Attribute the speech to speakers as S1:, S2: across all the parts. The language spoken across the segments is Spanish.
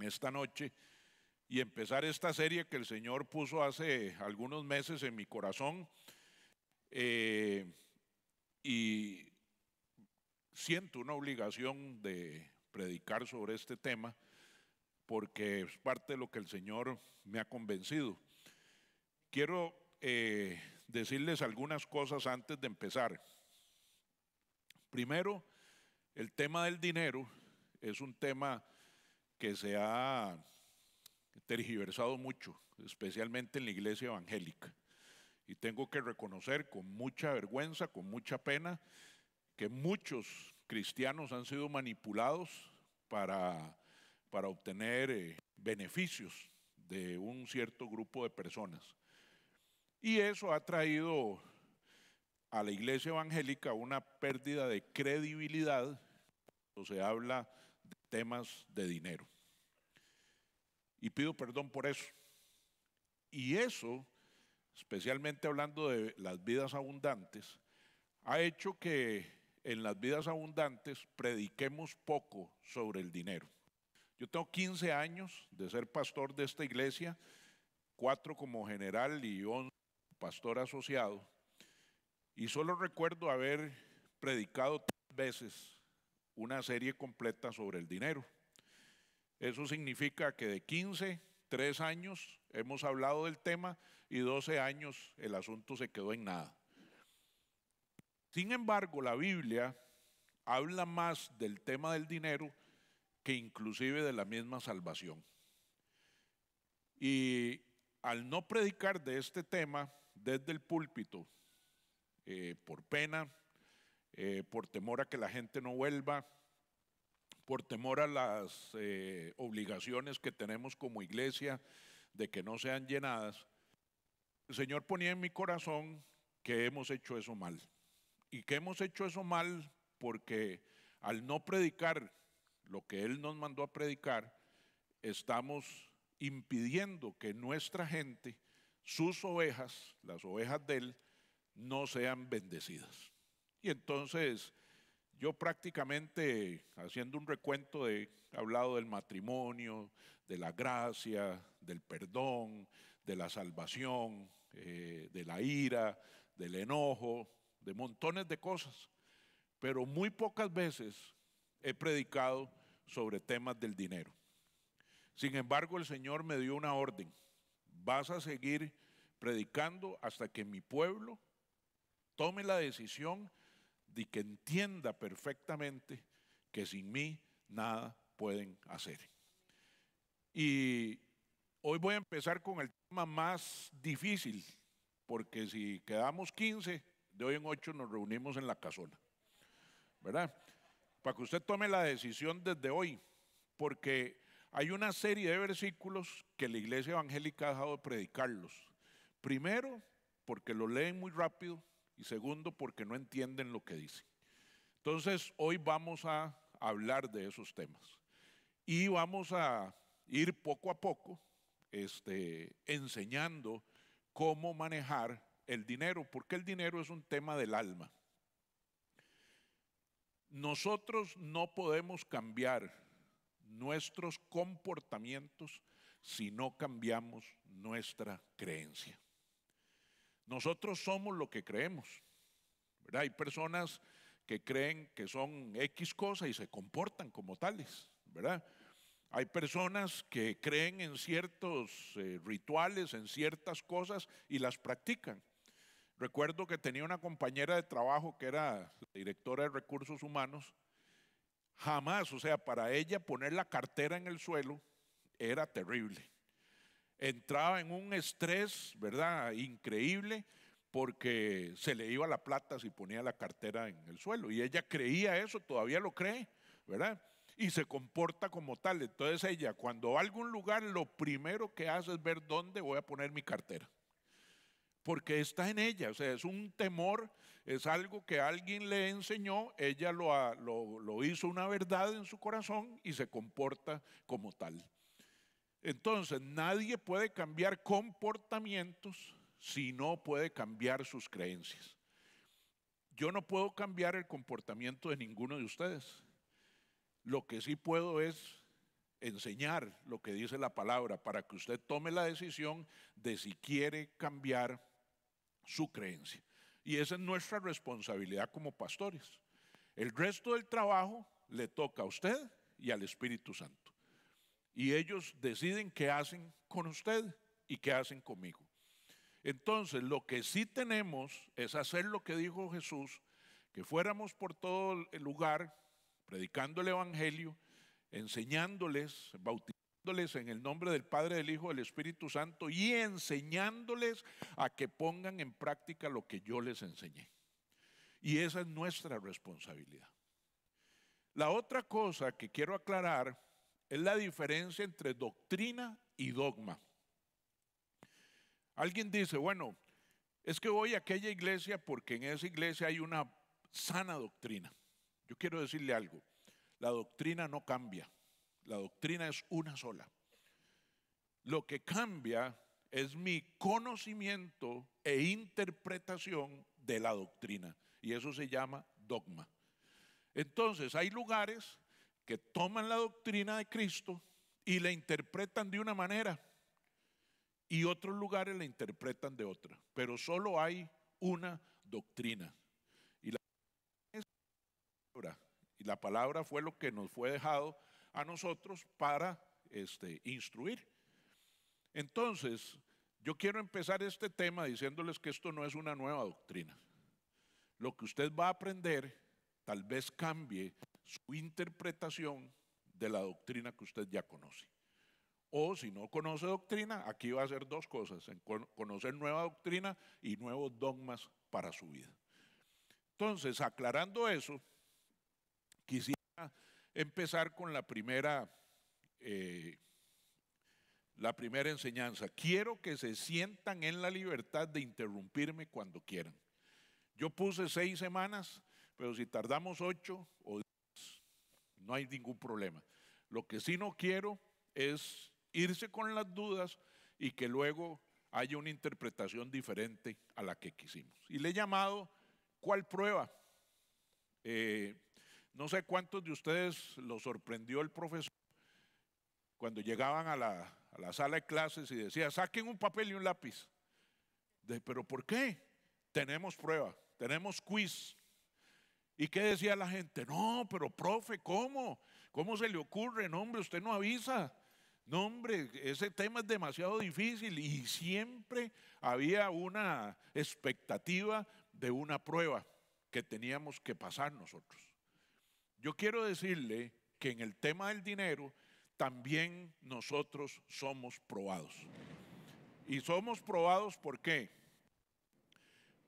S1: esta noche y empezar esta serie que el Señor puso hace algunos meses en mi corazón, y siento una obligación de predicar sobre este tema porque es parte de lo que el Señor me ha convencido. Quiero decirles algunas cosas antes de empezar. Primero, el tema del dinero es un tema que se ha tergiversado mucho, especialmente en la iglesia evangélica. Y tengo que reconocer con mucha vergüenza, con mucha pena, que muchos cristianos han sido manipulados para obtener beneficios de un cierto grupo de personas. Y eso ha traído a la iglesia evangélica una pérdida de credibilidad cuando se habla de temas de dinero. Y pido perdón por eso. Y eso, especialmente hablando de las vidas abundantes, ha hecho que en las vidas abundantes prediquemos poco sobre el dinero. Yo tengo 15 años de ser pastor de esta iglesia, 4 como general y 11 como pastor asociado, y solo recuerdo haber predicado 3 veces una serie completa sobre el dinero. Eso significa que de 15, 3 años hemos hablado del tema y 12 años el asunto se quedó en nada. Sin embargo, la Biblia habla más del tema del dinero que inclusive de la misma salvación. Y al no predicar de este tema desde el púlpito, por pena, por temor a que la gente no vuelva, por temor a las obligaciones que tenemos como iglesia de que no sean llenadas, el Señor ponía en mi corazón que hemos hecho eso mal. Y que hemos hecho eso mal porque al no predicar lo que Él nos mandó a predicar, estamos impidiendo que nuestra gente, sus ovejas, las ovejas de Él, no sean bendecidas. Y entonces yo prácticamente, haciendo un recuento, he hablado del matrimonio, de la gracia, del perdón, de la salvación, de la ira, del enojo, de montones de cosas, pero muy pocas veces he predicado sobre temas del dinero. Sin embargo, el Señor me dio una orden: vas a seguir predicando hasta que mi pueblo tome la decisión de que entienda perfectamente que sin mí nada pueden hacer. Y hoy voy a empezar con el tema más difícil, porque si quedamos 15, de hoy en 8 nos reunimos en la casona, ¿verdad? Para que usted tome la decisión desde hoy, porque hay una serie de versículos que la iglesia evangélica ha dejado de predicarlos. Primero, porque lo leen muy rápido, y segundo, porque no entienden lo que dicen. Entonces, hoy vamos a hablar de esos temas y vamos a ir poco a poco enseñando cómo manejar el dinero, porque el dinero es un tema del alma. Nosotros no podemos cambiar nuestros comportamientos si no cambiamos nuestra creencia. Nosotros somos lo que creemos, ¿verdad? Hay personas que creen que son X cosa y se comportan como tales, ¿verdad? Hay personas que creen en ciertos rituales, en ciertas cosas y las practican. Recuerdo que tenía una compañera de trabajo que era directora de recursos humanos. Jamás, o sea, para ella poner la cartera en el suelo era terrible. Entraba en un estrés, ¿verdad?, increíble, porque se le iba la plata si ponía la cartera en el suelo. Y ella creía eso, todavía lo cree, ¿verdad? Y se comporta como tal. Entonces ella, cuando va a algún lugar, lo primero que hace es ver dónde voy a poner mi cartera. Porque está en ella, o sea, es un temor, es algo que alguien le enseñó, ella lo hizo una verdad en su corazón y se comporta como tal. Entonces, nadie puede cambiar comportamientos si no puede cambiar sus creencias. Yo no puedo cambiar el comportamiento de ninguno de ustedes. Lo que sí puedo es enseñar lo que dice la palabra para que usted tome la decisión de si quiere cambiar su creencia. Y esa es nuestra responsabilidad como pastores. El resto del trabajo le toca a usted y al Espíritu Santo. Y ellos deciden qué hacen con usted y qué hacen conmigo. Entonces, lo que sí tenemos es hacer lo que dijo Jesús, que fuéramos por todo el lugar, predicando el Evangelio, enseñándoles, bautizándoles en el nombre del Padre, del Hijo, del Espíritu Santo y enseñándoles a que pongan en práctica lo que yo les enseñé. Y esa es nuestra responsabilidad. La otra cosa que quiero aclarar es la diferencia entre doctrina y dogma. Alguien dice, bueno, es que voy a aquella iglesia porque en esa iglesia hay una sana doctrina. Yo quiero decirle algo, la doctrina no cambia, la doctrina es una sola. Lo que cambia es mi conocimiento e interpretación de la doctrina y eso se llama dogma. Entonces hay lugares que toman la doctrina de Cristo y la interpretan de una manera y otros lugares la interpretan de otra, pero solo hay una doctrina. Y la palabra fue lo que nos fue dejado a nosotros para instruir. Entonces, yo quiero empezar este tema diciéndoles que esto no es una nueva doctrina. Lo que usted va a aprender tal vez cambie su interpretación de la doctrina que usted ya conoce. O si no conoce doctrina, aquí va a hacer dos cosas, conocer nueva doctrina y nuevos dogmas para su vida. Entonces, aclarando eso, quisiera empezar con la primera enseñanza. Quiero que se sientan en la libertad de interrumpirme cuando quieran. Yo puse 6 semanas, pero si tardamos 8 o 10, no hay ningún problema. Lo que sí no quiero es irse con las dudas y que luego haya una interpretación diferente a la que quisimos. Y le he llamado, ¿cuál prueba? No sé cuántos de ustedes los sorprendió el profesor cuando llegaban a la sala de clases y decía, saquen un papel y un lápiz. ¿Pero por qué? Tenemos prueba, tenemos quiz. ¿Y qué decía la gente? No, pero profe, ¿cómo? ¿Cómo se le ocurre? No, hombre, usted no avisa. No, hombre, ese tema es demasiado difícil y siempre había una expectativa de una prueba que teníamos que pasar nosotros. Yo quiero decirle que en el tema del dinero también nosotros somos probados. Y somos probados ¿por qué?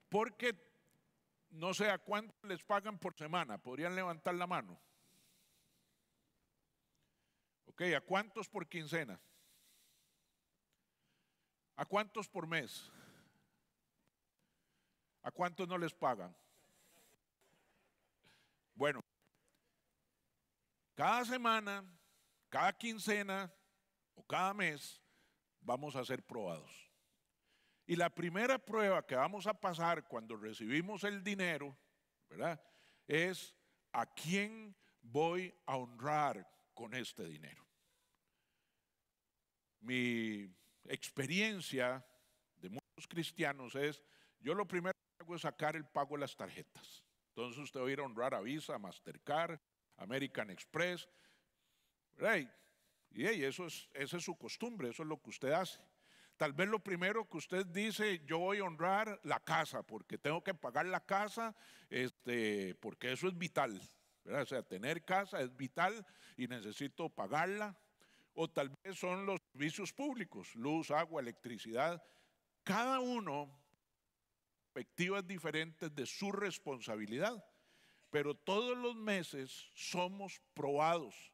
S1: Porque no sé a cuánto les pagan por semana. ¿Podrían levantar la mano? Ok, ¿a cuántos por quincena? ¿A cuántos por mes? ¿A cuántos no les pagan? Bueno, cada semana, cada quincena o cada mes vamos a ser probados. Y la primera prueba que vamos a pasar cuando recibimos el dinero, ¿verdad? Es a quién voy a honrar con este dinero. Mi experiencia de muchos cristianos es, yo lo primero que hago es sacar el pago de las tarjetas. Entonces usted va a ir a honrar a Visa, Mastercard, American Express, ¿verdad? Y esa es su costumbre, eso es lo que usted hace. Tal vez lo primero que usted dice, yo voy a honrar la casa, porque tengo que pagar la casa, porque eso es vital, ¿verdad? O sea, tener casa es vital y necesito pagarla. O tal vez son los servicios públicos, luz, agua, electricidad. Cada uno, perspectivas diferentes de su responsabilidad, pero todos los meses somos probados.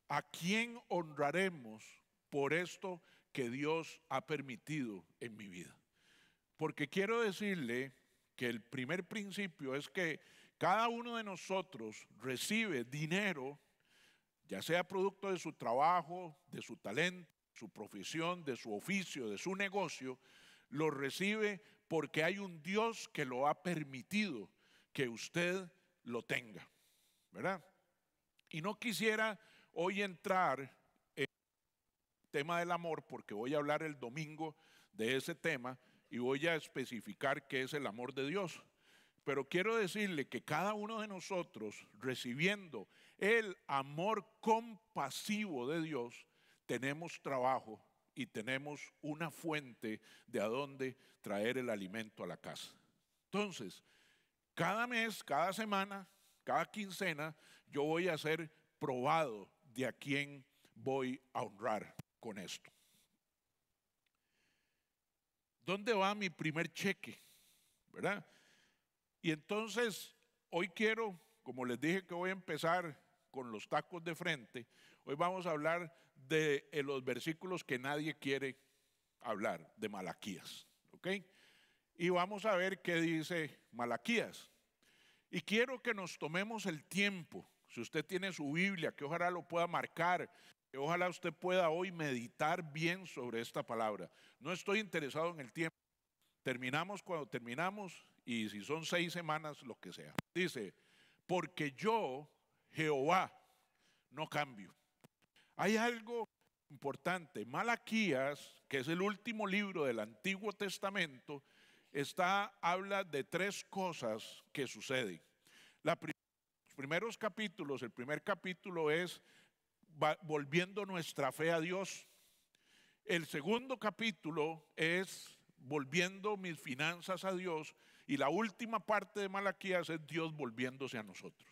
S1: ¿A quién honraremos por esto que Dios ha permitido en mi vida? Porque quiero decirle que el primer principio es que cada uno de nosotros recibe dinero, ya sea producto de su trabajo, de su talento, su profesión, de su oficio, de su negocio, lo recibe porque hay un Dios que lo ha permitido que usted lo tenga, ¿verdad? Y no quisiera hoy entrar en el tema del amor, porque voy a hablar el domingo de ese tema y voy a especificar qué es el amor de Dios. Pero quiero decirle que cada uno de nosotros, recibiendo el amor compasivo de Dios, tenemos trabajo y tenemos una fuente de a dónde traer el alimento a la casa. Entonces, cada mes, cada semana, cada quincena, yo voy a ser probado de a quién voy a honrar con esto. ¿Dónde va mi primer cheque? ¿Verdad? Y entonces, hoy quiero, como les dije que voy a empezar con los tacos de frente, hoy vamos a hablar de los versículos que nadie quiere hablar, de Malaquías, ¿ok? Y vamos a ver qué dice Malaquías. Y quiero que nos tomemos el tiempo, si usted tiene su Biblia, que ojalá lo pueda marcar, que ojalá usted pueda hoy meditar bien sobre esta palabra. No estoy interesado en el tiempo. Terminamos cuando terminamos y si son 6 semanas, lo que sea. Dice, porque yo, Jehová, no cambio. Hay algo importante. Malaquías, que es el último libro del Antiguo Testamento, habla de 3 cosas que suceden. Los primeros capítulos, el primer capítulo es volviendo nuestra fe a Dios. El segundo capítulo es volviendo mis finanzas a Dios, y la última parte de Malaquías es Dios volviéndose a nosotros.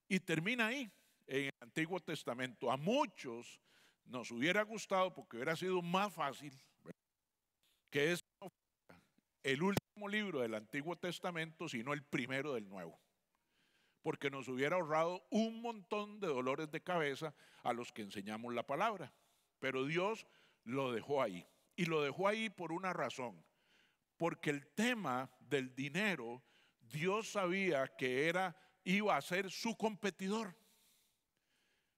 S1: Y termina ahí, en el Antiguo Testamento. A muchos nos hubiera gustado, porque hubiera sido más fácil, ¿verdad?, que es el último libro del Antiguo Testamento, sino el primero del Nuevo, porque nos hubiera ahorrado un montón de dolores de cabeza a los que enseñamos la palabra. Pero Dios lo dejó ahí. Y lo dejó ahí por una razón. Porque el tema del dinero, Dios sabía que iba a ser su competidor.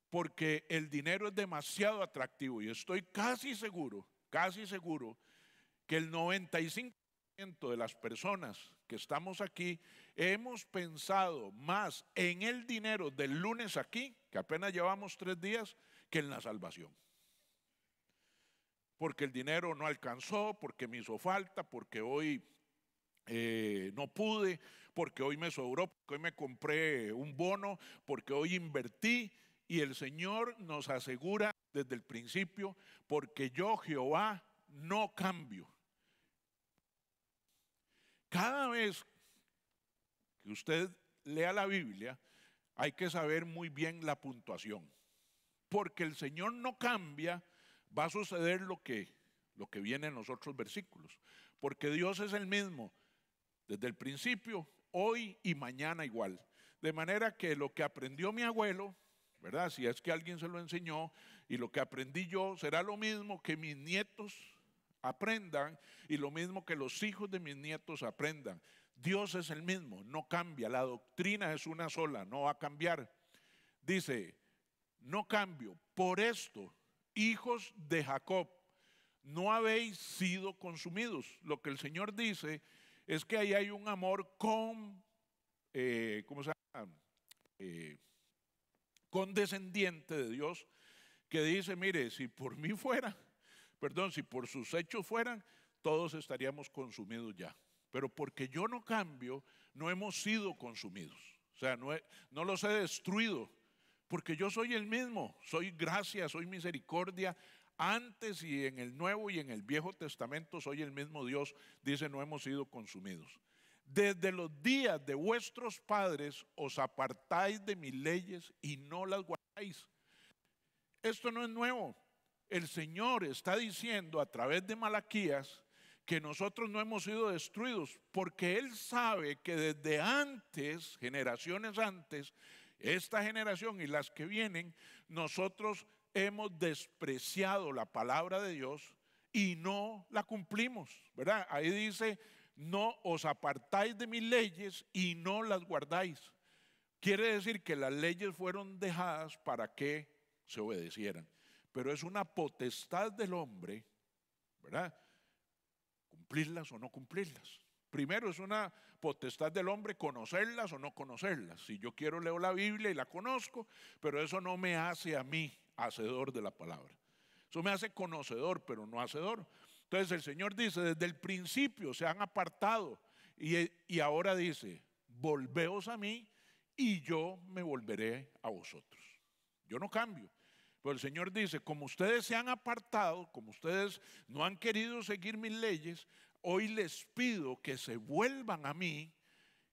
S1: Porque el dinero es demasiado atractivo. Y estoy casi seguro que el 95% de las personas que estamos aquí hemos pensado más en el dinero del lunes aquí, que apenas llevamos 3 días, que en la salvación. Porque el dinero no alcanzó, porque me hizo falta, porque hoy no pude, porque hoy me sobró, porque hoy me compré un bono, porque hoy invertí. Y el Señor nos asegura desde el principio, porque yo, Jehová, no cambio. Cada vez que usted lea la Biblia, hay que saber muy bien la puntuación. Porque el Señor no cambia, va a suceder lo que viene en los otros versículos. Porque Dios es el mismo desde el principio, hoy y mañana igual. De manera que lo que aprendió mi abuelo, ¿verdad?, si es que alguien se lo enseñó, y lo que aprendí yo, será lo mismo que mis nietos aprendan y lo mismo que los hijos de mis nietos aprendan. Dios es el mismo, no cambia. La doctrina es una sola, no va a cambiar. Dice, no cambio. Por esto, hijos de Jacob, no habéis sido consumidos. Lo que el Señor dice es que ahí hay un amor condescendiente de Dios, que dice, mire, si por mí fuera, si por sus hechos fueran, todos estaríamos consumidos ya. Pero porque yo no cambio, no hemos sido consumidos. O sea, no los he destruido, porque yo soy el mismo, soy gracia, soy misericordia. Antes y en el Nuevo y en el Viejo Testamento soy el mismo Dios. Dice, no hemos sido consumidos. Desde los días de vuestros padres os apartáis de mis leyes y no las guardáis. Esto no es nuevo. El Señor está diciendo a través de Malaquías que nosotros no hemos sido destruidos, porque Él sabe que desde antes, generaciones antes, esta generación y las que vienen, nosotros hemos despreciado la palabra de Dios y no la cumplimos, ¿verdad? Ahí dice, no os apartáis de mis leyes y no las guardáis. Quiere decir que las leyes fueron dejadas para que se obedecieran. Pero es una potestad del hombre, ¿verdad?, cumplirlas o no cumplirlas. Primero, es una potestad del hombre conocerlas o no conocerlas. Si yo quiero, leo la Biblia y la conozco, pero eso no me hace a mí hacedor de la palabra. Eso me hace conocedor, pero no hacedor. Entonces el Señor dice, desde el principio se han apartado y ahora dice, volveos a mí y yo me volveré a vosotros. Yo no cambio. Pero el Señor dice, como ustedes se han apartado, como ustedes no han querido seguir mis leyes, hoy les pido que se vuelvan a mí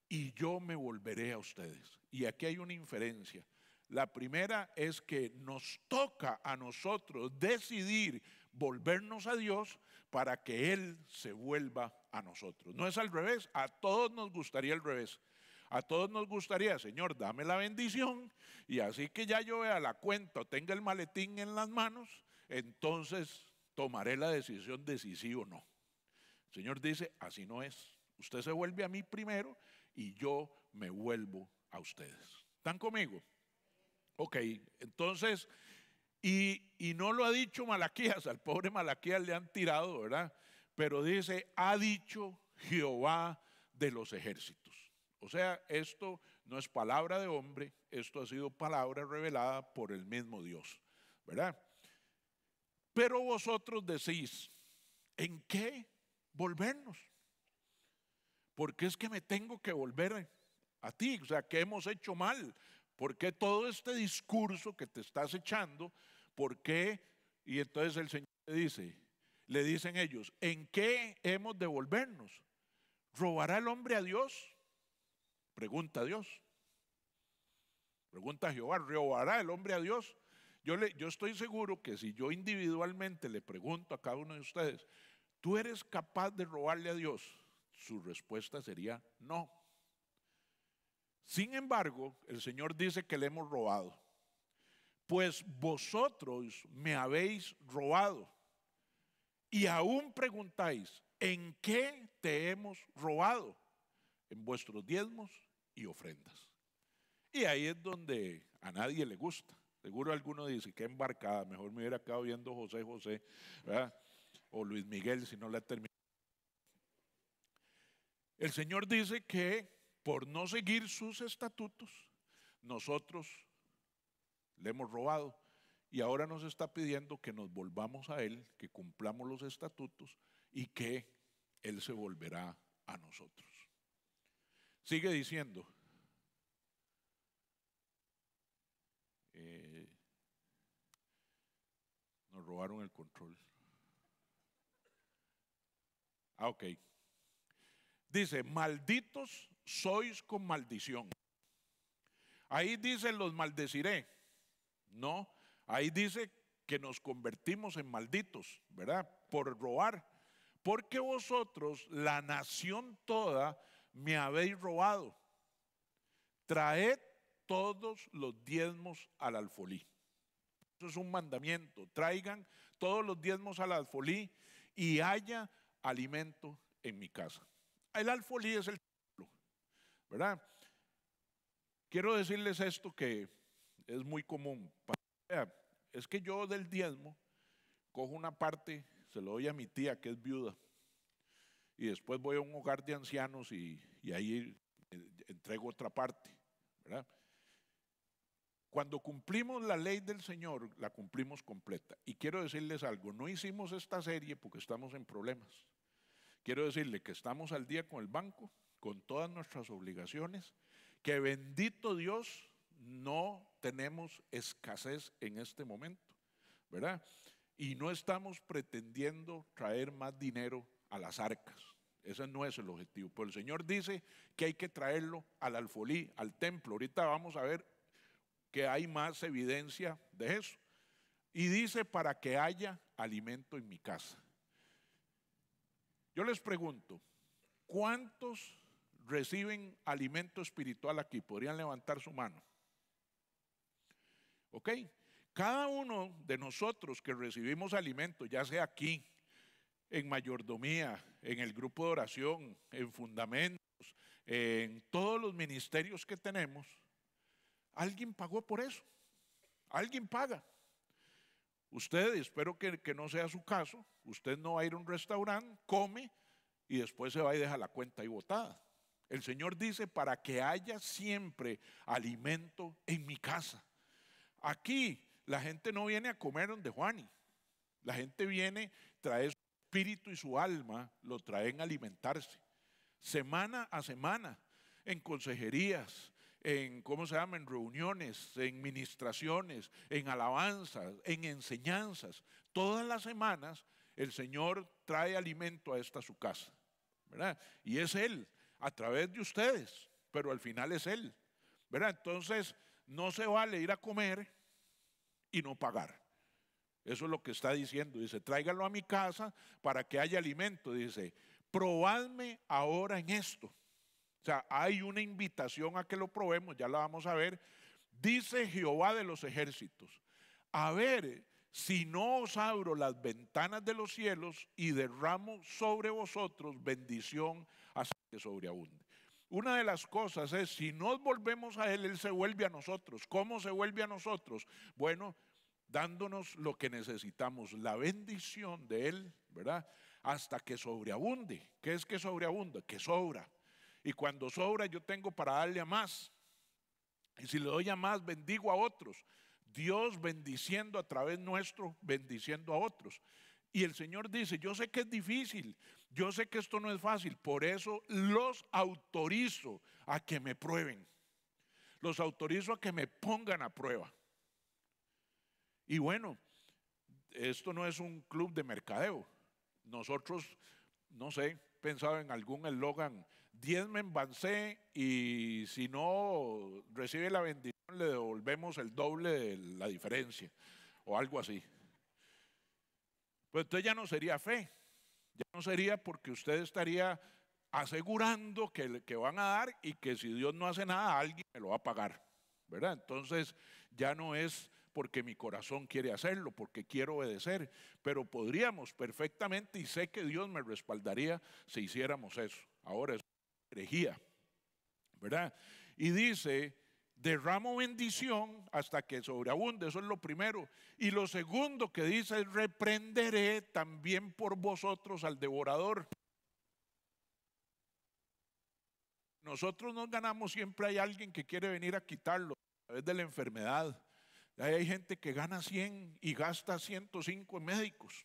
S1: y yo me volveré a ustedes. Y aquí hay una inferencia. La primera es que nos toca a nosotros decidir volvernos a Dios para que Él se vuelva a nosotros. No es al revés, a todos nos gustaría el revés. A todos nos gustaría, Señor, dame la bendición y así que ya yo vea la cuenta o tenga el maletín en las manos, entonces tomaré la decisión de si sí o no. El Señor dice, así no es. Usted se vuelve a mí primero y yo me vuelvo a ustedes. ¿Están conmigo? Ok, entonces, y no lo ha dicho Malaquías, al pobre Malaquías le han tirado, ¿verdad? Pero dice, ha dicho Jehová de los ejércitos. O sea, esto no es palabra de hombre, esto ha sido palabra revelada por el mismo Dios, ¿verdad? Pero vosotros decís, ¿en qué volvernos? ¿Por qué es que me tengo que volver a ti? O sea, ¿qué hemos hecho mal? ¿Por qué todo este discurso que te estás echando? ¿Por qué? Y entonces el Señor le dicen ellos, ¿en qué hemos de volvernos? ¿Robará el hombre a Dios? Pregunta a Dios. Pregunta a Jehová, ¿robará el hombre a Dios? Yo estoy seguro que si yo individualmente le pregunto a cada uno de ustedes, ¿tú eres capaz de robarle a Dios? Su respuesta sería no. Sin embargo, el Señor dice que le hemos robado. Pues vosotros me habéis robado. Y aún preguntáis, ¿en qué te hemos robado? En vuestros diezmos y ofrendas. Y ahí es donde a nadie le gusta. Seguro alguno dice, qué embarcada, mejor me hubiera quedado viendo José José, ¿verdad? O Luis Miguel si no la terminó. El Señor dice que por no seguir sus estatutos, nosotros le hemos robado y ahora nos está pidiendo que nos volvamos a Él, que cumplamos los estatutos y que Él se volverá a nosotros. Sigue diciendo, nos robaron el control. Ok. Dice, malditos sois con maldición. Ahí dice, los maldeciré. No, ahí dice que nos convertimos en malditos, ¿verdad? Por robar. Porque vosotros, la nación toda, me habéis robado. Traed todos los diezmos al alfolí. Eso es un mandamiento. Traigan todos los diezmos al alfolí y haya alimento en mi casa. El alfolí es el templo, ¿verdad? Quiero decirles esto que es muy común. Es que yo del diezmo cojo una parte, se lo doy a mi tía que es viuda y después voy a un hogar de ancianos y ahí entrego otra parte, ¿verdad? Cuando cumplimos la ley del Señor, la cumplimos completa. Y quiero decirles algo, no hicimos esta serie porque estamos en problemas. Quiero decirle que estamos al día con el banco, con todas nuestras obligaciones, que bendito Dios no tenemos escasez en este momento, ¿verdad? Y no estamos pretendiendo traer más dinero a las arcas. Ese no es el objetivo. Pero el Señor dice que hay que traerlo al alfolí, al templo. Ahorita vamos a ver que hay más evidencia de eso. Y dice para que haya alimento en mi casa. Yo les pregunto, ¿cuántos reciben alimento espiritual aquí? ¿Podrían levantar su mano? ¿Ok? Cada uno de nosotros que recibimos alimento, ya sea aquí, en mayordomía, en el grupo de oración, en fundamentos, en todos los ministerios que tenemos, alguien pagó por eso. Alguien paga. Usted, espero que no sea su caso, usted no va a ir a un restaurante, come y después se va y deja la cuenta ahí botada. El Señor dice, para que haya siempre alimento en mi casa. Aquí la gente no viene a comer donde Juani. La gente viene, trae su espíritu y su alma, lo traen a alimentarse. Semana a semana, en consejerías, en, ¿cómo se llama?, en reuniones, en ministraciones, en alabanzas, en enseñanzas. Todas las semanas el Señor trae alimento a esta su casa, ¿verdad? Y es Él, a través de ustedes, pero al final es Él, ¿verdad? Entonces, no se vale ir a comer y no pagar. Eso es lo que está diciendo. Dice, tráigalo a mi casa para que haya alimento. Dice, probadme ahora en esto. O sea, hay una invitación a que lo probemos, ya la vamos a ver. Dice Jehová de los ejércitos, a ver si no os abro las ventanas de los cielos y derramo sobre vosotros bendición hasta que sobreabunde. Una de las cosas es, si nos volvemos a Él, Él se vuelve a nosotros. ¿Cómo se vuelve a nosotros? Bueno, dándonos lo que necesitamos, la bendición de Él, ¿verdad? Hasta que sobreabunde. ¿Qué es que sobreabunda? Que sobra. Y cuando sobra yo tengo para darle a más. Y si le doy a más, bendigo a otros. Dios bendiciendo a través nuestro, bendiciendo a otros. Y el Señor dice, yo sé que es difícil, yo sé que esto no es fácil, por eso los autorizo a que me prueben. Los autorizo a que me pongan a prueba. Y bueno, esto no es un club de mercadeo. Nosotros, no sé, pensaba en algún eslogan, diezmen, vancé, y si no recibe la bendición le devolvemos el doble de la diferencia, o algo así. Pues entonces ya no sería fe, ya no sería, porque usted estaría asegurando que van a dar, y que si Dios no hace nada, alguien me lo va a pagar, ¿verdad? Entonces ya no es porque mi corazón quiere hacerlo, porque quiero obedecer, pero podríamos perfectamente, y sé que Dios me respaldaría si hiciéramos eso. Ahora es herejía, ¿verdad? Y dice, derramo bendición hasta que sobreabunde, eso es lo primero. Y lo segundo que dice es, reprenderé también por vosotros al devorador. Nosotros nos ganamos, siempre hay alguien que quiere venir a quitarlo a través de la enfermedad. Hay gente que gana 100 y gasta 105 en médicos.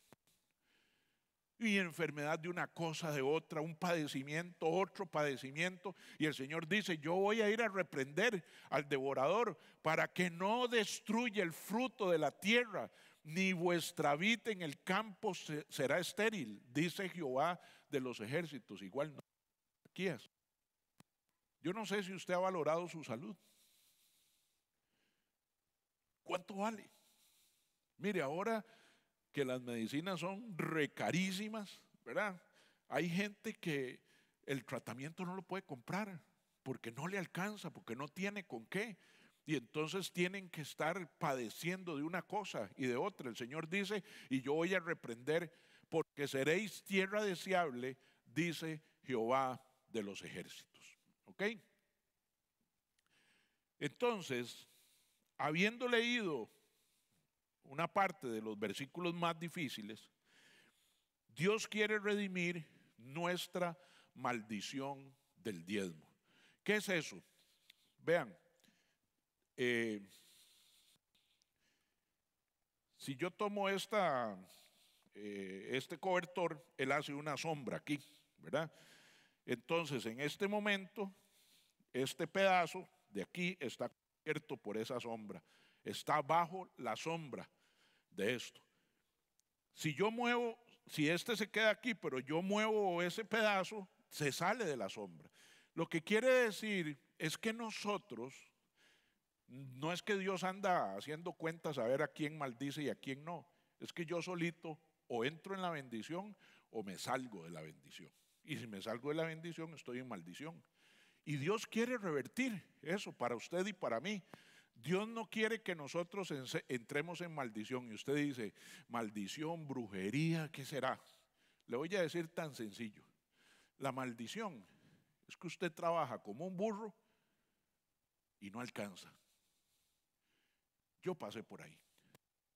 S1: Y enfermedad de una cosa, de otra, un padecimiento, otro padecimiento. Y el Señor dice, yo voy a ir a reprender al devorador para que no destruya el fruto de la tierra, ni vuestra vid en el campo será estéril, dice Jehová de los ejércitos. Igual no, aquí es. Yo no sé si usted ha valorado su salud. ¿Cuánto vale? Mire, ahora que las medicinas son recarísimas, ¿verdad? Hay gente que el tratamiento no lo puede comprar porque no le alcanza, porque no tiene con qué. Y entonces tienen que estar padeciendo de una cosa y de otra. El Señor dice, y yo voy a reprender, porque seréis tierra deseable, dice Jehová de los ejércitos. ¿Ok? Entonces, habiendo leído una parte de los versículos más difíciles, Dios quiere redimir nuestra maldición del diezmo. ¿Qué es eso? Vean, si yo tomo este cobertor, él hace una sombra aquí, ¿verdad? Entonces, en este momento, este pedazo de aquí está cubierto por esa sombra, está bajo la sombra de esto. Si yo muevo, si este se queda aquí, pero yo muevo ese pedazo, se sale de la sombra. Lo que quiere decir es que nosotros, no es que Dios anda haciendo cuentas a ver a quién maldice y a quién no, es que yo solito o entro en la bendición o me salgo de la bendición. Y si me salgo de la bendición, estoy en maldición. Y Dios quiere revertir eso para usted y para mí. Dios no quiere que nosotros entremos en maldición. Y usted dice, maldición, brujería, ¿qué será? Le voy a decir tan sencillo. La maldición es que usted trabaja como un burro y no alcanza. Yo pasé por ahí.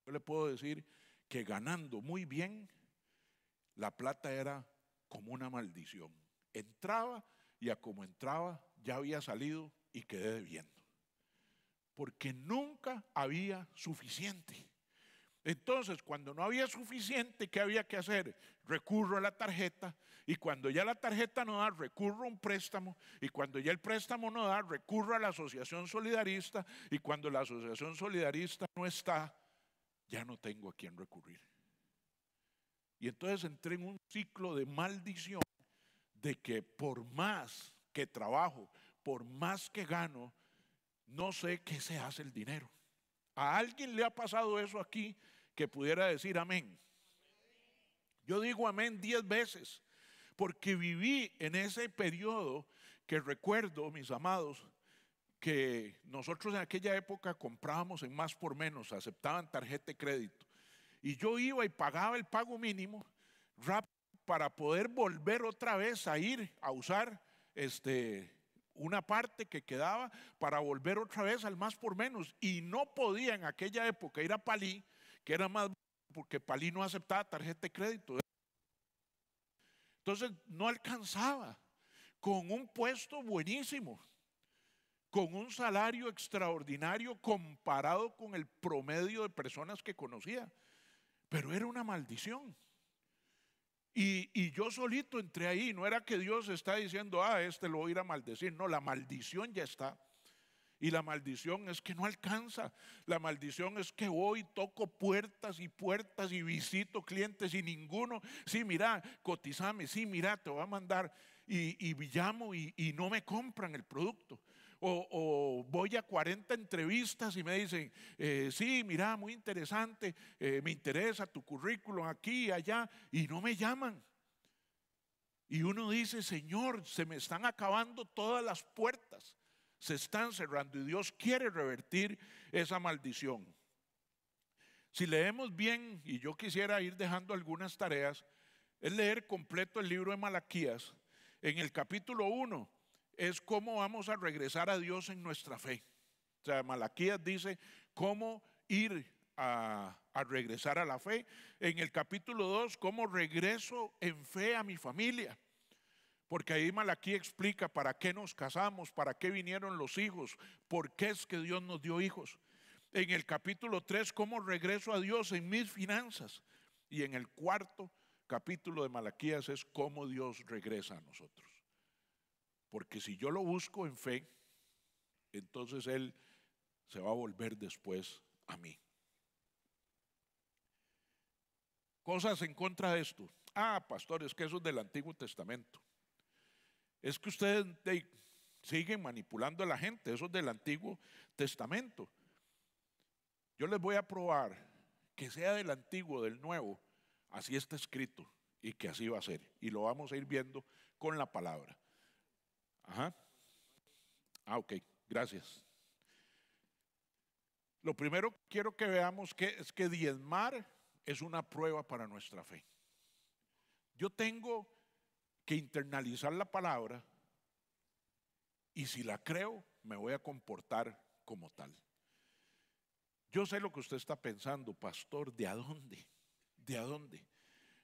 S1: Yo le puedo decir que ganando muy bien, la plata era como una maldición. Entraba y a como entraba ya había salido y quedé debiendo. Porque nunca había suficiente. Entonces, cuando no había suficiente, ¿qué había que hacer? Recurro a la tarjeta, y cuando ya la tarjeta no da, recurro a un préstamo, y cuando ya el préstamo no da, recurro a la asociación solidarista, y cuando la asociación solidarista no está, ya no tengo a quién recurrir. Y entonces entré en un ciclo de maldición, de que por más que trabajo, por más que gano, no sé qué se hace el dinero. ¿A alguien le ha pasado eso aquí que pudiera decir amén? Yo digo amén 10 veces, porque viví en ese periodo que recuerdo, mis amados, que nosotros en aquella época comprábamos en más por menos, aceptaban tarjeta de crédito. Y yo iba y pagaba el pago mínimo rápido para poder volver otra vez a ir a usar una parte que quedaba para volver otra vez al más por menos. Y no podía en aquella época ir a Palí, que era más, porque Palí no aceptaba tarjeta de crédito. Entonces no alcanzaba con un puesto buenísimo, con un salario extraordinario comparado con el promedio de personas que conocía. Pero era una maldición. Y yo solito entré ahí. No era que Dios está diciendo, lo voy a ir a maldecir. No, la maldición ya está. Y la maldición es que no alcanza. La maldición es que voy, toco puertas y puertas y visito clientes y ninguno. Sí, mira, cotizame. Sí, mira, te voy a mandar. Y llamo y no me compran el producto. O voy a 40 entrevistas y me dicen, sí, mira, muy interesante, me interesa tu currículum aquí y allá, y no me llaman. Y uno dice, Señor, se me están acabando todas las puertas, se están cerrando, y Dios quiere revertir esa maldición. Si leemos bien, y yo quisiera ir dejando algunas tareas, es leer completo el libro de Malaquías. En el capítulo 1 es cómo vamos a regresar a Dios en nuestra fe. O sea, Malaquías dice cómo ir a regresar a la fe. En el capítulo 2, cómo regreso en fe a mi familia. Porque ahí Malaquías explica para qué nos casamos, para qué vinieron los hijos, por qué es que Dios nos dio hijos. En el capítulo 3, cómo regreso a Dios en mis finanzas. Y en el cuarto capítulo de Malaquías es cómo Dios regresa a nosotros. Porque si yo lo busco en fe, entonces Él se va a volver después a mí. Cosas en contra de esto. Pastor, es que eso es del Antiguo Testamento. Es que ustedes siguen manipulando a la gente. Eso es del Antiguo Testamento. Yo les voy a probar que sea del Antiguo o del Nuevo, así está escrito y que así va a ser. Y lo vamos a ir viendo con la palabra. Ajá. Ok, gracias. Lo primero que quiero que veamos es que diezmar es una prueba para nuestra fe. Yo tengo que internalizar la palabra y si la creo, me voy a comportar como tal. Yo sé lo que usted está pensando, pastor, ¿de a dónde? ¿De a dónde?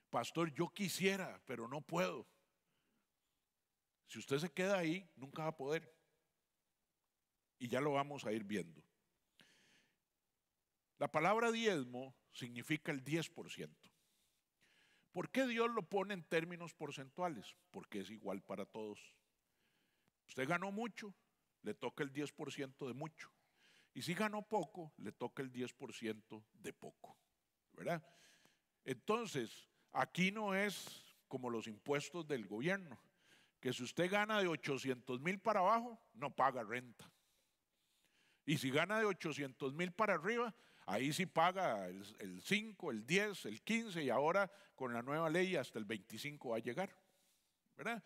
S1: Pastor, yo quisiera, pero no puedo. Si usted se queda ahí, nunca va a poder. Y ya lo vamos a ir viendo. La palabra diezmo significa el 10%. ¿Por qué Dios lo pone en términos porcentuales? Porque es igual para todos. Usted ganó mucho, le toca el 10% de mucho. Y si ganó poco, le toca el 10% de poco. ¿Verdad? Entonces, aquí no es como los impuestos del gobierno, que si usted gana de 800,000 para abajo, no paga renta. Y si gana de 800,000 para arriba, ahí sí paga el 5, el 10, el 15 y ahora con la nueva ley hasta el 25 va a llegar. ¿Verdad?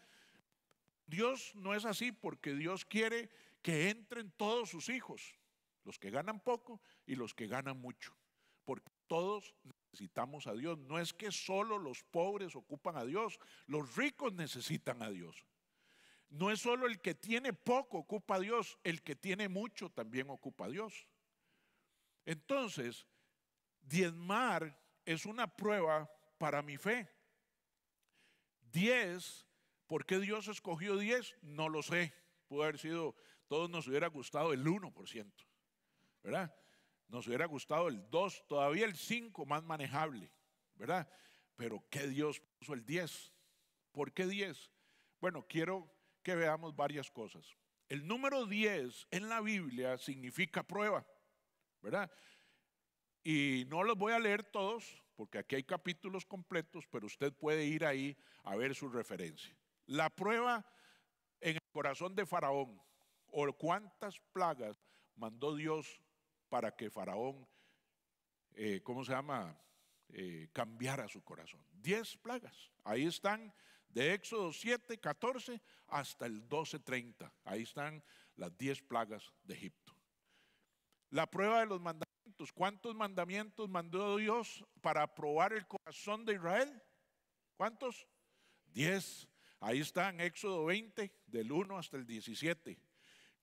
S1: Dios no es así porque Dios quiere que entren todos sus hijos, los que ganan poco y los que ganan mucho, porque todos necesitamos a Dios. No es que solo los pobres ocupan a Dios, los ricos necesitan a Dios. No es solo el que tiene poco ocupa a Dios, el que tiene mucho también ocupa a Dios. Entonces, diezmar es una prueba para mi fe. 10, ¿por qué Dios escogió 10? No lo sé. Pudo haber sido, todos nos hubiera gustado el 1%, ¿verdad? Nos hubiera gustado el 2, todavía el 5 más manejable, ¿verdad? Pero ¿qué Dios puso el 10? ¿Por qué 10? Bueno, quiero que veamos varias cosas. El número 10 en la Biblia significa prueba, ¿verdad? Y no los voy a leer todos, porque aquí hay capítulos completos, pero usted puede ir ahí a ver su referencia. La prueba en el corazón de Faraón, o cuántas plagas mandó Dios para que Faraón, ¿cómo se llama? Cambiara su corazón. 10 plagas. Ahí están, de Éxodo 7, 14 hasta el 12, 30. Ahí están las 10 plagas de Egipto. La prueba de los mandamientos. ¿Cuántos mandamientos mandó Dios para probar el corazón de Israel? ¿Cuántos? 10. Ahí está en Éxodo 20, del 1 hasta el 17.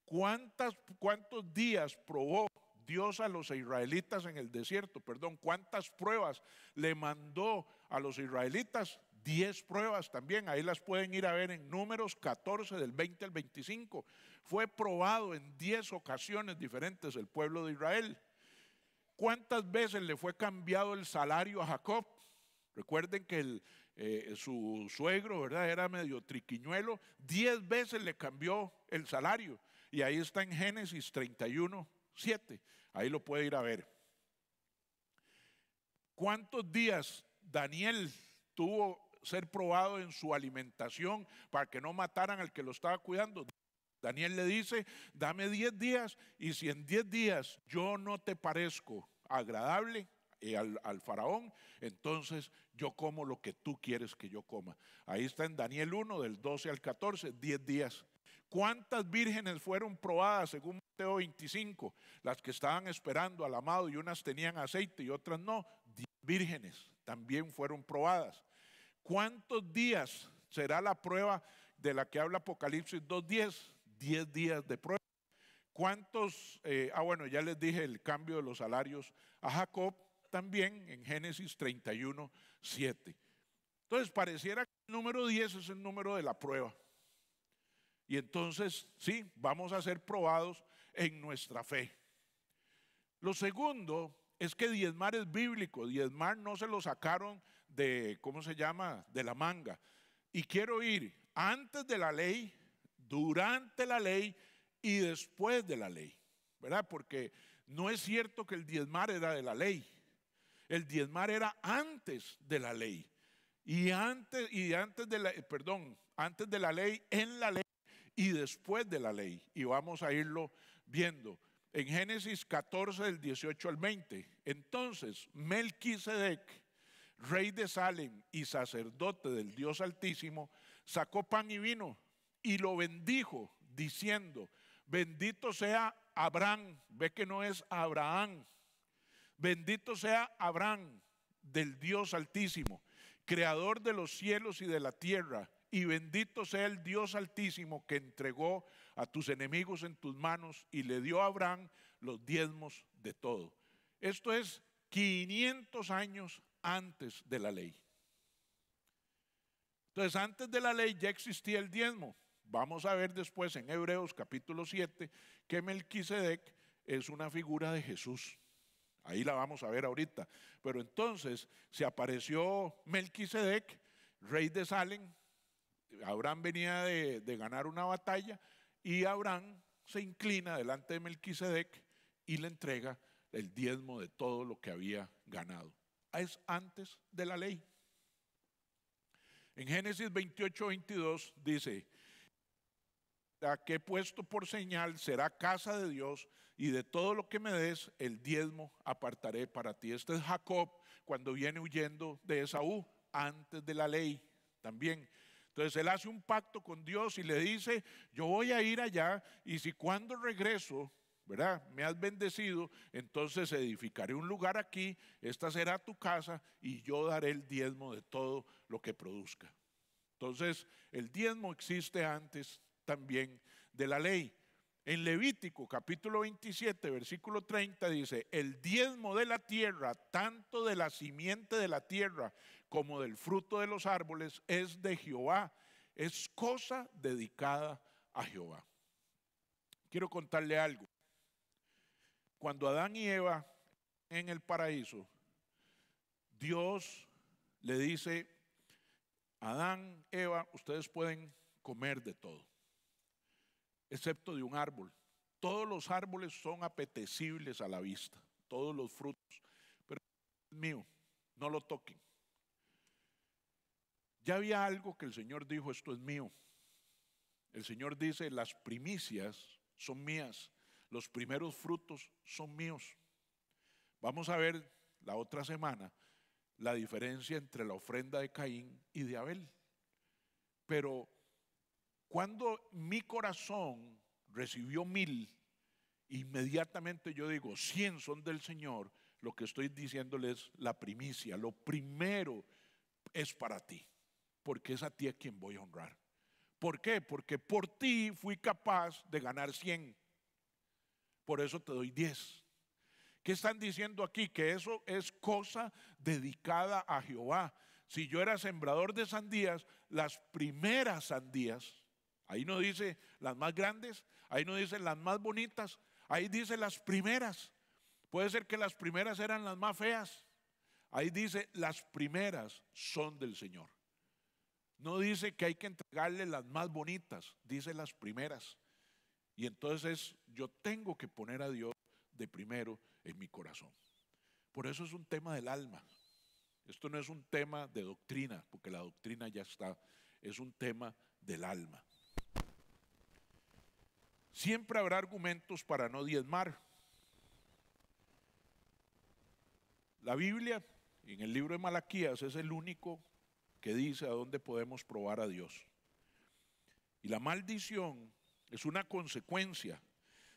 S1: ¿Cuántos días probó Dios a los israelitas en el desierto? Perdón, ¿cuántas pruebas le mandó a los israelitas? 10 pruebas también, ahí las pueden ir a ver en Números 14 del 20 al 25. Fue probado en 10 ocasiones diferentes el pueblo de Israel. ¿Cuántas veces le fue cambiado el salario a Jacob? Recuerden que su suegro, ¿verdad?, era medio triquiñuelo. 10 veces le cambió el salario. Y ahí está en Génesis 31, 7. Ahí lo puede ir a ver. ¿Cuántos días Daniel tuvo ser probado en su alimentación para que no mataran al que lo estaba cuidando? Daniel le dice, dame 10 días y si en 10 días yo no te parezco agradable al faraón, entonces yo como lo que tú quieres que yo coma. Ahí está en Daniel 1 del 12 al 14, 10 días. ¿Cuántas vírgenes fueron probadas según Mateo 25? Las que estaban esperando al amado, y unas tenían aceite y otras no. 10 vírgenes también fueron probadas. ¿Cuántos días será la prueba de la que habla Apocalipsis 2:10? 10 días de prueba. ¿Cuántos? Bueno, ya les dije el cambio de los salarios a Jacob también en Génesis 31, 7. Entonces pareciera que el número 10 es el número de la prueba. Y entonces, sí, vamos a ser probados en nuestra fe. Lo segundo es que diezmar es bíblico. Diezmar no se lo sacaron de, ¿cómo se llama?, de la manga. Y quiero ir antes de la ley, durante la ley y después de la ley, ¿verdad? Porque no es cierto que el diezmar era de la ley. El diezmar era antes de la ley. Antes de la ley, en la ley y después de la ley. Y vamos a irlo viendo. En Génesis 14 del 18 al 20. Entonces Melquisedec, rey de Salem y sacerdote del Dios Altísimo, sacó pan y vino y lo bendijo diciendo, bendito sea Abraham. Ve que no es Abraham. Bendito sea Abraham del Dios Altísimo, creador de los cielos y de la tierra. Y bendito sea el Dios Altísimo que entregó a tus enemigos en tus manos y le dio a Abraham los diezmos de todo. Esto es 500 años antes de la ley. Entonces, antes de la ley ya existía el diezmo. Vamos a ver después en Hebreos capítulo 7 que Melquisedec es una figura de Jesús. Ahí la vamos a ver ahorita. Pero entonces se apareció Melquisedec, rey de Salem. Abraham venía de ganar una batalla y Abraham se inclina delante de Melquisedec y le entrega el diezmo de todo lo que había ganado. Es antes de la ley. En Génesis 28, 22 dice, la que he puesto por señal será casa de Dios y de todo lo que me des el diezmo apartaré para ti. Este es Jacob cuando viene huyendo de Esaú, antes de la ley también. Entonces él hace un pacto con Dios y le dice, yo voy a ir allá y si cuando regreso, ¿verdad?, me has bendecido, entonces edificaré un lugar aquí, esta será tu casa y yo daré el diezmo de todo lo que produzca. Entonces el diezmo existe antes también de la ley. En Levítico capítulo 27, versículo 30 dice: el diezmo de la tierra, tanto de la simiente de la tierra como del fruto de los árboles, es de Jehová, es cosa dedicada a Jehová. Quiero contarle algo. Cuando Adán y Eva en el paraíso, Dios le dice: Adán, Eva, ustedes pueden comer de todo, excepto de un árbol. Todos los árboles son apetecibles a la vista, todos los frutos, pero es mío, no lo toquen. Ya había algo que el Señor dijo: esto es mío. El Señor dice: las primicias son mías, los primeros frutos son míos. Vamos a ver la otra semana la diferencia entre la ofrenda de Caín y de Abel. Pero cuando mi corazón recibió 1000, inmediatamente yo digo: 100 son del Señor. Lo que estoy diciéndole es la primicia, lo primero es para ti, porque es a ti a quien voy a honrar. ¿Por qué? Porque por ti fui capaz de ganar 100, por eso te doy 10. ¿Qué están diciendo aquí? Que eso es cosa dedicada a Jehová. Si yo era sembrador de sandías, las primeras sandías, ahí no dice las más grandes, ahí no dice las más bonitas, ahí dice las primeras. Puede ser que las primeras eran las más feas. Ahí dice: las primeras son del Señor. No dice que hay que entregarle las más bonitas, dice las primeras. Y entonces yo tengo que poner a Dios de primero en mi corazón. Por eso es un tema del alma. Esto no es un tema de doctrina, porque la doctrina ya está. Es un tema del alma. Siempre habrá argumentos para no diezmar. La Biblia, en el libro de Malaquías, es el único que dice a dónde podemos probar a Dios. Y la maldición es una consecuencia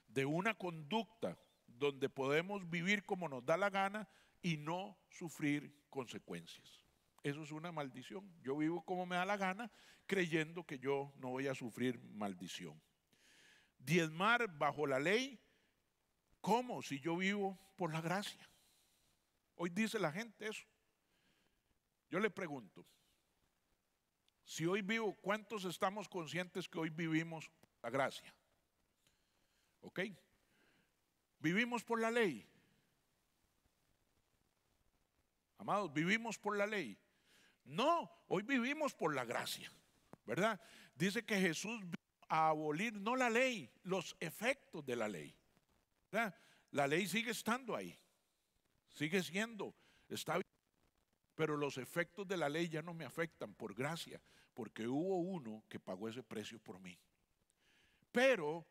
S1: de una conducta donde podemos vivir como nos da la gana y no sufrir consecuencias. Eso es una maldición. Yo vivo como me da la gana, creyendo que yo no voy a sufrir maldición. Diezmar bajo la ley, ¿cómo? Si yo vivo por la gracia. Hoy dice la gente eso. Yo le pregunto, si hoy vivo, ¿cuántos estamos conscientes que hoy vivimos la gracia? ¿Ok? ¿Vivimos por la ley? Amados, ¿vivimos por la ley? No, hoy vivimos por la gracia, ¿verdad? Dice que Jesús vino a abolir no la ley, los efectos de la ley, ¿verdad? La ley sigue estando ahí, sigue siendo, está bien, pero los efectos de la ley ya no me afectan por gracia, porque hubo uno que pagó ese precio por mí. Pero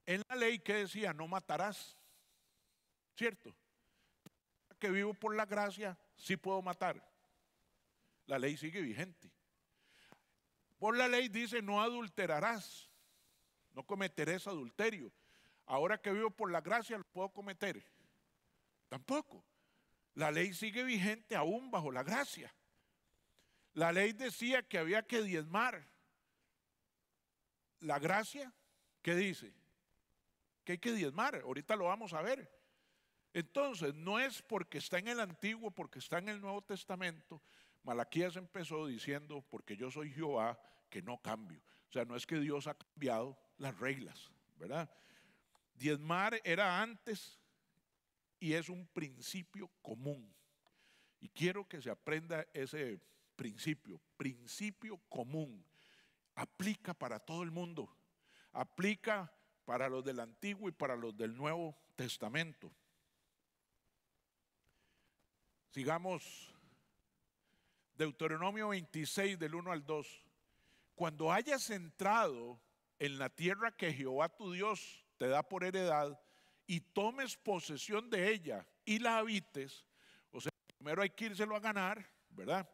S1: en la ley, ¿qué decía? No matarás, ¿cierto? Que vivo por la gracia, sí puedo matar. La ley sigue vigente. Por la ley dice: no adulterarás, no cometerás adulterio. Ahora que vivo por la gracia, ¿lo puedo cometer? Tampoco. La ley sigue vigente aún bajo la gracia. La ley decía que había que diezmar. La gracia, ¿qué dice? Que hay que diezmar. Ahorita lo vamos a ver. Entonces, no es porque está en el Antiguo, porque está en el Nuevo Testamento. Malaquías empezó diciendo: porque yo soy Jehová, que no cambio. O sea, no es que Dios ha cambiado las reglas, ¿verdad? Diezmar era antes y es un principio común. Y quiero que se aprenda ese principio común. Aplica para todo el mundo. Aplica para los del Antiguo y para los del Nuevo Testamento. Sigamos. Deuteronomio 26 del 1 al 2. Cuando hayas entrado en la tierra que Jehová tu Dios te da por heredad y tomes posesión de ella y la habites, o sea, primero hay que írselo a ganar, ¿verdad?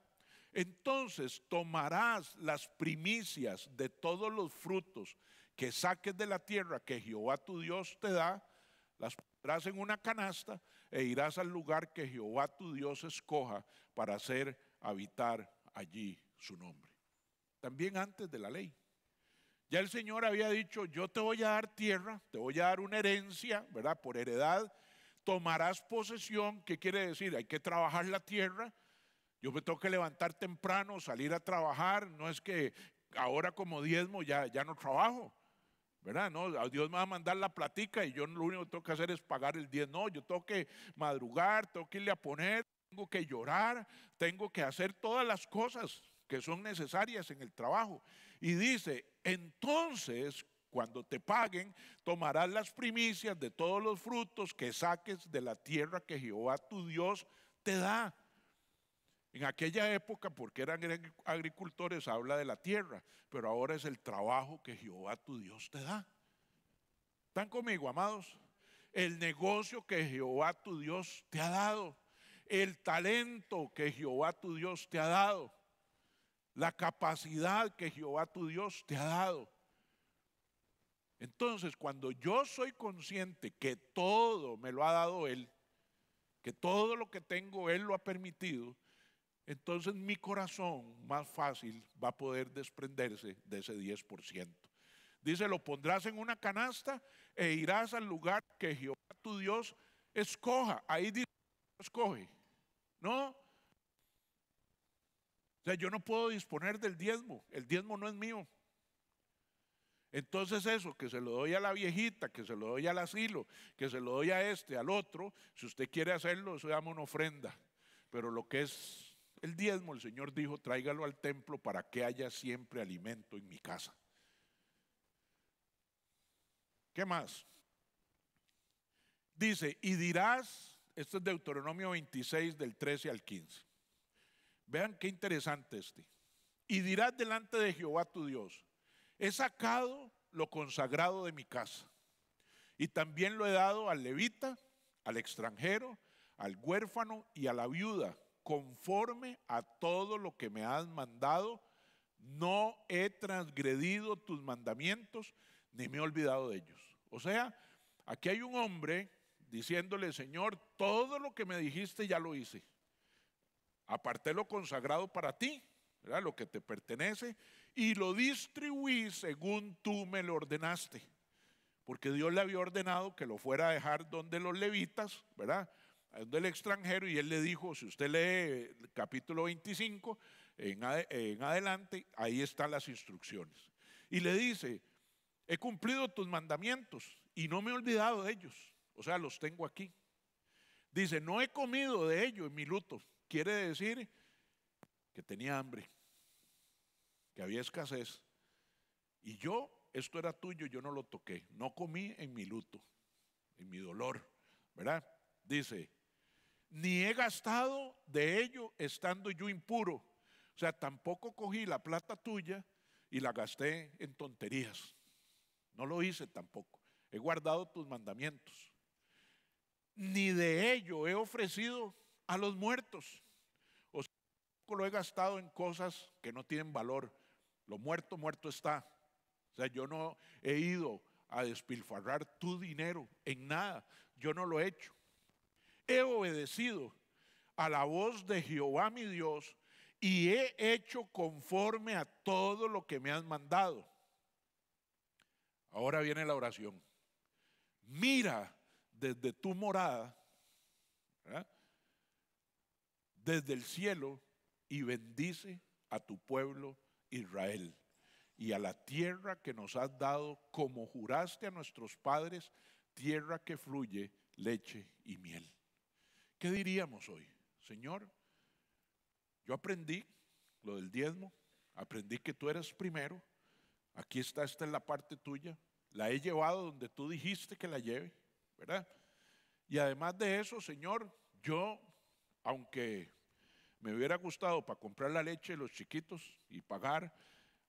S1: Entonces tomarás las primicias de todos los frutos que saques de la tierra que Jehová tu Dios te da, las pondrás en una canasta e irás al lugar que Jehová tu Dios escoja para hacer habitar allí su nombre. También antes de la ley. Ya el Señor había dicho, yo te voy a dar tierra, te voy a dar una herencia, ¿verdad? Por heredad, tomarás posesión. ¿Qué quiere decir? Hay que trabajar la tierra. Yo me tengo que levantar temprano, salir a trabajar. No es que ahora como diezmo ya no trabajo, ¿verdad? No, a Dios me va a mandar la platica y yo lo único que tengo que hacer es pagar el diezmo. No, yo tengo que madrugar, tengo que irle a poner, tengo que llorar, tengo que hacer todas las cosas que son necesarias en el trabajo. Y dice, entonces, cuando te paguen, tomarás las primicias de todos los frutos que saques de la tierra que Jehová tu Dios te da. En aquella época, porque eran agricultores, habla de la tierra, pero ahora es el trabajo que Jehová tu Dios te da. ¿Están conmigo, amados? El negocio que Jehová tu Dios te ha dado, el talento que Jehová tu Dios te ha dado, la capacidad que Jehová tu Dios te ha dado. Entonces, cuando yo soy consciente que todo me lo ha dado Él, que todo lo que tengo Él lo ha permitido, entonces mi corazón más fácil va a poder desprenderse de ese 10%. Dice, lo pondrás en una canasta e irás al lugar que Jehová tu Dios escoja. Ahí dice, escoge. No. O sea, yo no puedo disponer del diezmo. El diezmo no es mío. Entonces eso, que se lo doy a la viejita, que se lo doy al asilo, que se lo doy a este, al otro, si usted quiere hacerlo, eso llama una ofrenda. Pero lo que es el diezmo, el Señor dijo, tráigalo al templo para que haya siempre alimento en mi casa. ¿Qué más? Dice, y dirás, esto es Deuteronomio 26 del 13 al 15. Vean qué interesante este. Y dirás delante de Jehová tu Dios, he sacado lo consagrado de mi casa y también lo he dado al levita, al extranjero, al huérfano y a la viuda, conforme a todo lo que me has mandado. No he transgredido tus mandamientos ni me he olvidado de ellos. O sea, aquí hay un hombre diciéndole, Señor, todo lo que me dijiste ya lo hice. Aparté lo consagrado para ti, ¿verdad? Lo que te pertenece, y lo distribuí según tú me lo ordenaste. Porque Dios le había ordenado que lo fuera a dejar donde los levitas, ¿verdad? Donde el extranjero, y él le dijo, si usted lee el capítulo 25, en adelante, ahí están las instrucciones. Y le dice, he cumplido tus mandamientos y no me he olvidado de ellos. O sea, los tengo aquí. Dice, no he comido de ellos en mi luto. Quiere decir que tenía hambre, que había escasez. Y esto era tuyo, yo no lo toqué. No comí en mi luto, en mi dolor, ¿verdad? Dice, ni he gastado de ello estando yo impuro. O sea, tampoco cogí la plata tuya y la gasté en tonterías. No lo hice tampoco. He guardado tus mandamientos. Ni de ello he ofrecido a los muertos. O sea, tampoco lo he gastado en cosas que no tienen valor. Lo muerto, muerto está. O sea, yo no he ido a despilfarrar tu dinero en nada. Yo no lo he hecho. He obedecido a la voz de Jehová mi Dios y he hecho conforme a todo lo que me has mandado. Ahora viene la oración. Mira desde tu morada, ¿verdad?, desde el cielo, y bendice a tu pueblo Israel y a la tierra que nos has dado, como juraste a nuestros padres, tierra que fluye leche y miel. ¿Qué diríamos hoy? Señor, yo aprendí lo del diezmo, aprendí que tú eres primero, aquí está, esta es la parte tuya, la he llevado donde tú dijiste que la lleve, ¿verdad? Y además de eso, Señor, yo, aunque me hubiera gustado para comprar la leche de los chiquitos y pagar,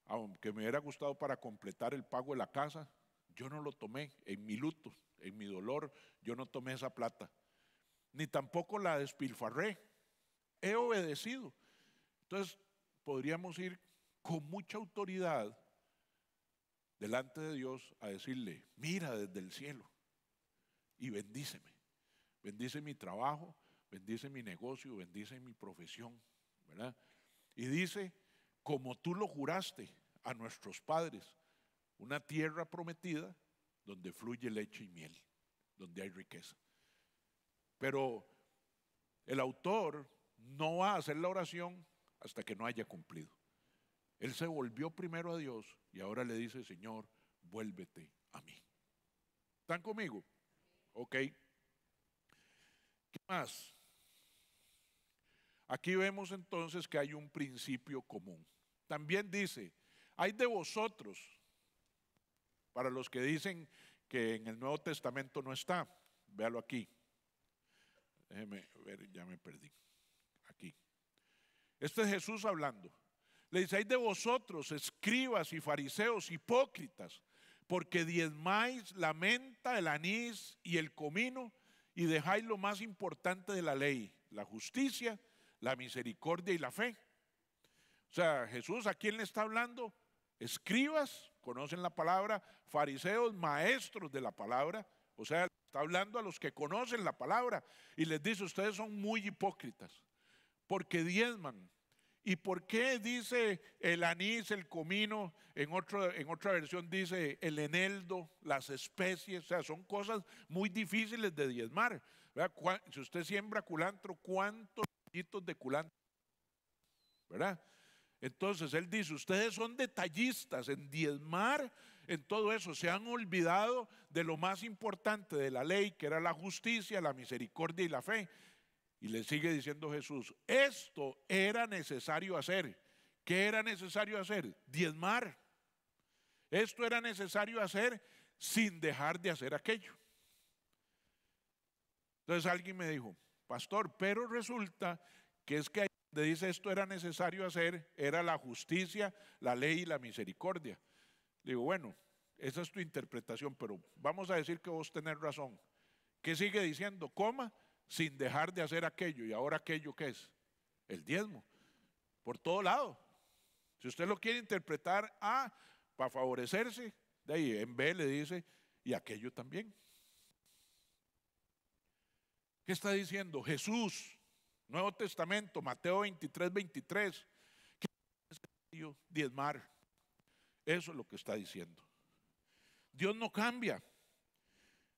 S1: aunque me hubiera gustado para completar el pago de la casa, yo no lo tomé en mi luto, en mi dolor, yo no tomé esa plata, ni tampoco la despilfarré, he obedecido. Entonces podríamos ir con mucha autoridad delante de Dios a decirle, mira desde el cielo y bendíceme, bendice mi trabajo, bendice mi negocio, bendice mi profesión, ¿verdad? Y dice, como tú lo juraste a nuestros padres, una tierra prometida donde fluye leche y miel, donde hay riqueza. Pero el autor no va a hacer la oración hasta que no haya cumplido. Él se volvió primero a Dios y ahora le dice: Señor, vuélvete a mí. ¿Están conmigo? Ok. ¿Qué más? Aquí vemos entonces que hay un principio común. También dice: hay de vosotros, para los que dicen que en el Nuevo Testamento no está, véalo aquí. Déjeme ver, ya me perdí. Aquí. Este es Jesús hablando. Le dice: hay de vosotros, escribas y fariseos hipócritas, porque diezmáis la menta, el anís y el comino, y dejáis lo más importante de la ley, la justicia, la misericordia y la fe. O sea, Jesús, ¿a quién le está hablando? Escribas, conocen la palabra; fariseos, maestros de la palabra. O sea, está hablando a los que conocen la palabra y les dice: ustedes son muy hipócritas porque diezman. ¿Y por qué dice el anís, el comino? En otra versión dice el eneldo, las especies. O sea, son cosas muy difíciles de diezmar, ¿verdad? Si usted siembra culantro, ¿cuántos rollitos de culantro? ¿Verdad? Entonces él dice: ustedes son detallistas en diezmar, en todo eso. Se han olvidado de lo más importante de la ley, que era la justicia, la misericordia y la fe. Y le sigue diciendo Jesús: esto era necesario hacer. ¿Qué era necesario hacer? Diezmar. Esto era necesario hacer sin dejar de hacer aquello. Entonces alguien me dijo: pastor, pero resulta que es que ahí donde dice esto era necesario hacer, era la justicia, la ley y la misericordia. Le digo: bueno, esa es tu interpretación, pero vamos a decir que vos tenés razón. ¿Qué sigue diciendo? Coma, sin dejar de hacer aquello. ¿Y ahora aquello qué es? El diezmo. Por todo lado. Si usted lo quiere interpretar A para favorecerse, de ahí en B le dice: y aquello también. ¿Qué está diciendo Jesús? Nuevo Testamento, Mateo 23, 23. ¿Qué es necesario diezmar? Eso es lo que está diciendo. Dios no cambia.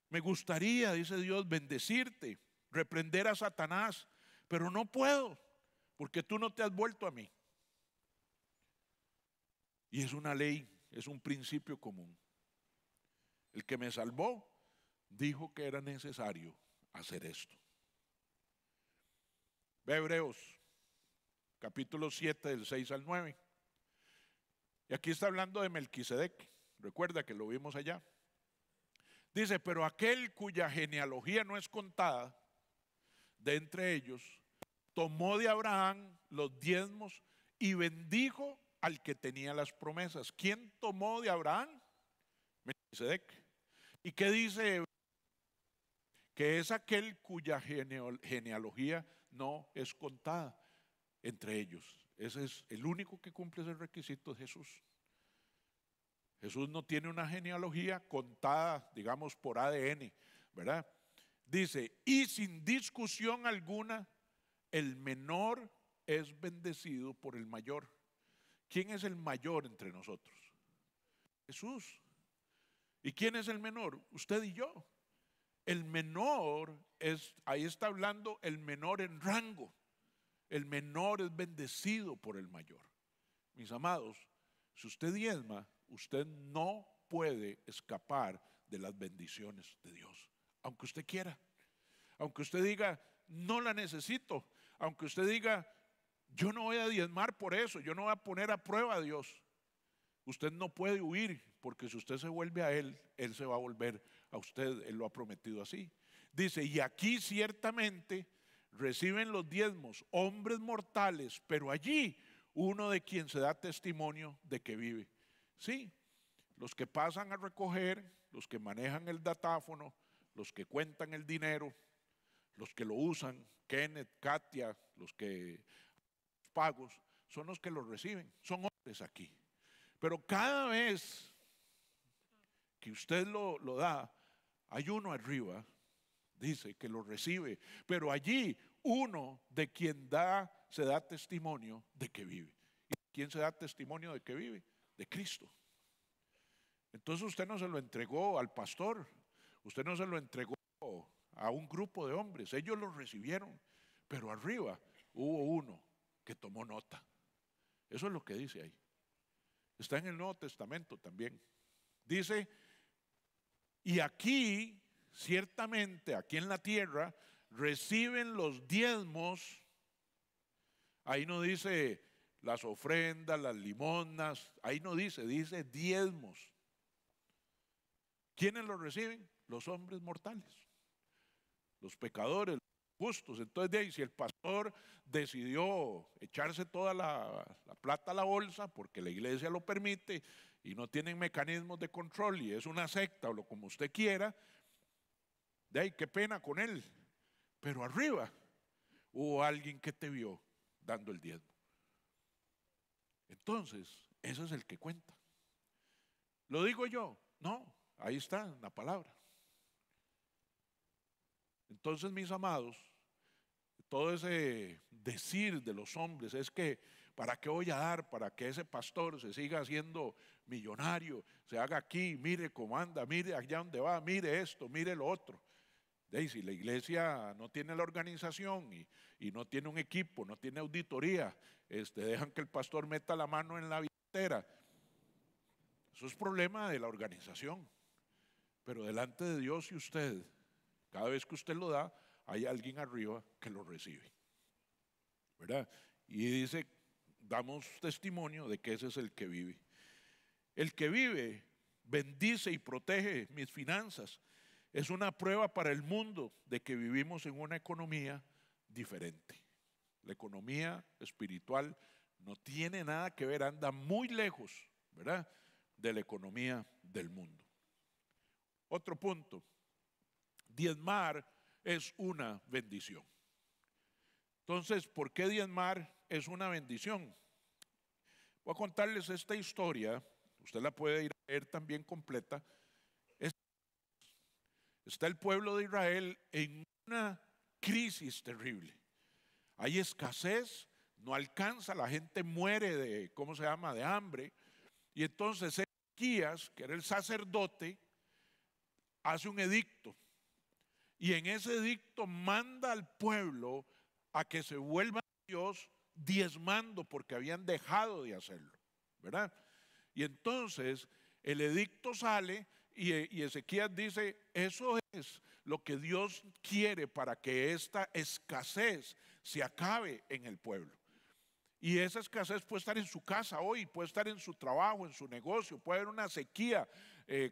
S1: Me gustaría, dice Dios, bendecirte, reprender a Satanás, pero no puedo, porque tú no te has vuelto a mí. Y es una ley, es un principio común. El que me salvó dijo que era necesario hacer esto. Ve Hebreos, capítulo 7, del 6 al 9. Y aquí está hablando de Melquisedec. Recuerda que lo vimos allá. Dice: pero aquel cuya genealogía no es contada de entre ellos, tomó de Abraham los diezmos y bendijo al que tenía las promesas. ¿Quién tomó de Abraham? Melquisedec. ¿Y qué dice? Que es aquel cuya genealogía no es contada entre ellos. Ese es el único que cumple ese requisito, de Jesús. Jesús no tiene una genealogía contada, digamos, por ADN, ¿verdad? Dice: y sin discusión alguna, el menor es bendecido por el mayor. ¿Quién es el mayor entre nosotros? Jesús. ¿Y quién es el menor? Usted y yo. El menor es, ahí está hablando el menor en rango. El menor es bendecido por el mayor. Mis amados, si usted diezma, usted no puede escapar de las bendiciones de Dios, aunque usted quiera. Aunque usted diga: no la necesito. Aunque usted diga: yo no voy a diezmar por eso, yo no voy a poner a prueba a Dios. Usted no puede huir, porque si usted se vuelve a Él, Él se va a volver a usted. Él lo ha prometido así. Dice: y aquí ciertamente reciben los diezmos hombres mortales, pero allí uno de quien se da testimonio de que vive. Sí, los que pasan a recoger, los que manejan el datáfono, los que cuentan el dinero, los que lo usan, Kenneth, Katia, los que pagos, son los que lo reciben. Son hombres aquí. Pero cada vez que usted lo da, hay uno arriba, dice, que lo recibe. Pero allí uno de quien se da testimonio de que vive. ¿Y quién se da testimonio de que vive? De Cristo. Entonces usted no se lo entregó al pastor, usted no se lo entregó a un grupo de hombres, ellos lo recibieron, pero arriba hubo uno que tomó nota. Eso es lo que dice ahí. Está en el Nuevo Testamento también. Dice, y aquí, ciertamente, aquí en la tierra, reciben los diezmos. Ahí no dice las ofrendas, las limosnas, ahí no dice, dice diezmos. ¿Quiénes los reciben? Los hombres mortales, los pecadores, los justos. Entonces, de ahí, si el pastor decidió echarse toda la plata a la bolsa porque la iglesia lo permite y no tienen mecanismos de control y es una secta o lo como usted quiera, de ahí qué pena con él. Pero arriba hubo alguien que te vio dando el diezmo. Entonces, ese es el que cuenta. ¿Lo digo yo? No, ahí está en la palabra. Entonces, mis amados, todo ese decir de los hombres es que ¿para qué voy a dar? Para que ese pastor se siga haciendo millonario, se haga aquí, mire cómo anda, mire allá donde va, mire esto, mire lo otro. Y si la iglesia no tiene la organización y no tiene un equipo, no tiene auditoría, dejan que el pastor meta la mano en la billetera. Eso es problema de la organización. Pero delante de Dios y usted, cada vez que usted lo da, hay alguien arriba que lo recibe, ¿verdad? Y dice, damos testimonio de que ese es el que vive. El que vive bendice y protege mis finanzas. Es una prueba para el mundo de que vivimos en una economía diferente. La economía espiritual no tiene nada que ver, anda muy lejos, ¿verdad?, de la economía del mundo. Otro punto, diezmar es una bendición. Entonces, ¿por qué diezmar es una bendición? Voy a contarles esta historia, usted la puede ir a leer también completa. Está el pueblo de Israel en una crisis terrible. Hay escasez, no alcanza, la gente muere de, ¿cómo se llama?, de hambre. Y entonces Ezequías, que era el sacerdote, hace un edicto. Y en ese edicto manda al pueblo a que se vuelvan a Dios diezmando porque habían dejado de hacerlo, ¿verdad? Y entonces el edicto sale y Ezequías dice, eso es lo que Dios quiere para que esta escasez se acabe en el pueblo. Y esa escasez puede estar en su casa hoy, puede estar en su trabajo, en su negocio, puede haber una sequía,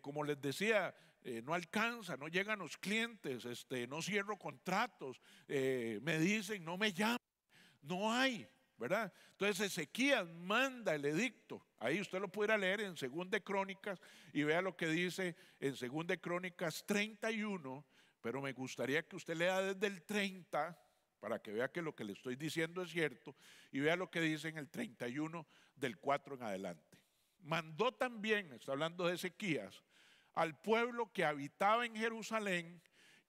S1: como les decía, no alcanza, no llegan los clientes, no cierro contratos, me dicen, no me llaman, no hay, ¿verdad? Entonces Ezequías manda el edicto. Ahí usted lo pudiera leer en 2 de Crónicas y vea lo que dice en 2 de Crónicas 31, pero me gustaría que usted lea desde el 30 para que vea que lo que le estoy diciendo es cierto y vea lo que dice en el 31 del 4 en adelante. Mandó también, está hablando de Ezequías, al pueblo que habitaba en Jerusalén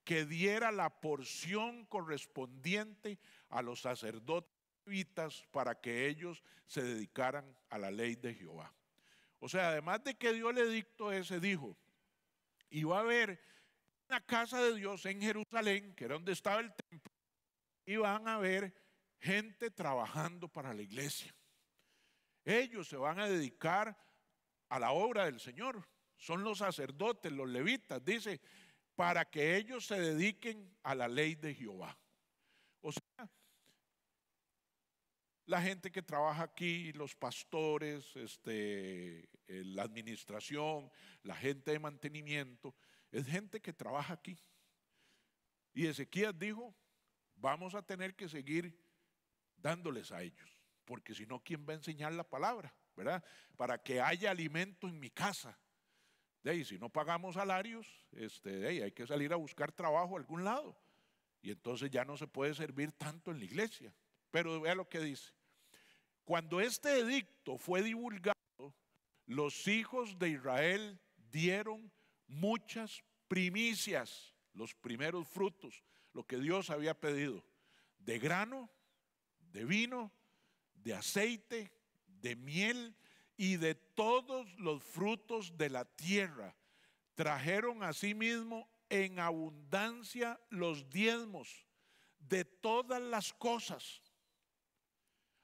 S1: que diera la porción correspondiente a los sacerdotes levitas para que ellos se dedicaran a la ley de Jehová. O sea, además de que dio el edicto ese, dijo, iba a haber una casa de Dios en Jerusalén, que era donde estaba el templo, y van a haber gente trabajando para la iglesia. Ellos se van a dedicar a la obra del Señor. Son los sacerdotes, los levitas, dice, para que ellos se dediquen a la ley de Jehová. O sea, la gente que trabaja aquí, los pastores, la administración, la gente de mantenimiento, es gente que trabaja aquí. Y Ezequías dijo, vamos a tener que seguir dándoles a ellos, porque si no, ¿quién va a enseñar la palabra? ¿Verdad? Para que haya alimento en mi casa. De ahí, si no pagamos salarios, de ahí hay que salir a buscar trabajo a algún lado. Y entonces ya no se puede servir tanto en la iglesia. Pero vea lo que dice. Cuando este edicto fue divulgado, los hijos de Israel dieron muchas primicias, los primeros frutos, lo que Dios había pedido, de grano, de vino, de aceite, de miel y de todos los frutos de la tierra. Trajeron asimismo en abundancia los diezmos de todas las cosas.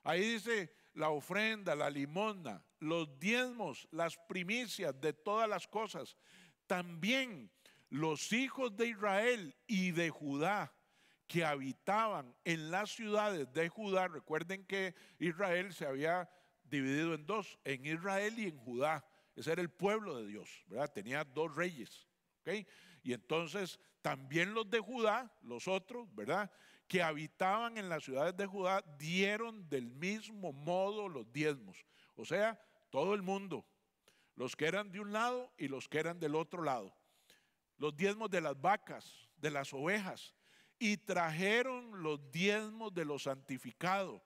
S1: Ahí dice la ofrenda, la limosna, los diezmos, las primicias de todas las cosas. También los hijos de Israel y de Judá que habitaban en las ciudades de Judá. Recuerden que Israel se había dividido en dos, en Israel y en Judá. Ese era el pueblo de Dios, ¿verdad? Tenía dos reyes, ¿ok? Y entonces también los de Judá, los otros, ¿verdad?, que habitaban en las ciudades de Judá, dieron del mismo modo los diezmos. O sea, todo el mundo, los que eran de un lado y los que eran del otro lado. Los diezmos de las vacas, de las ovejas, y trajeron los diezmos de los santificados,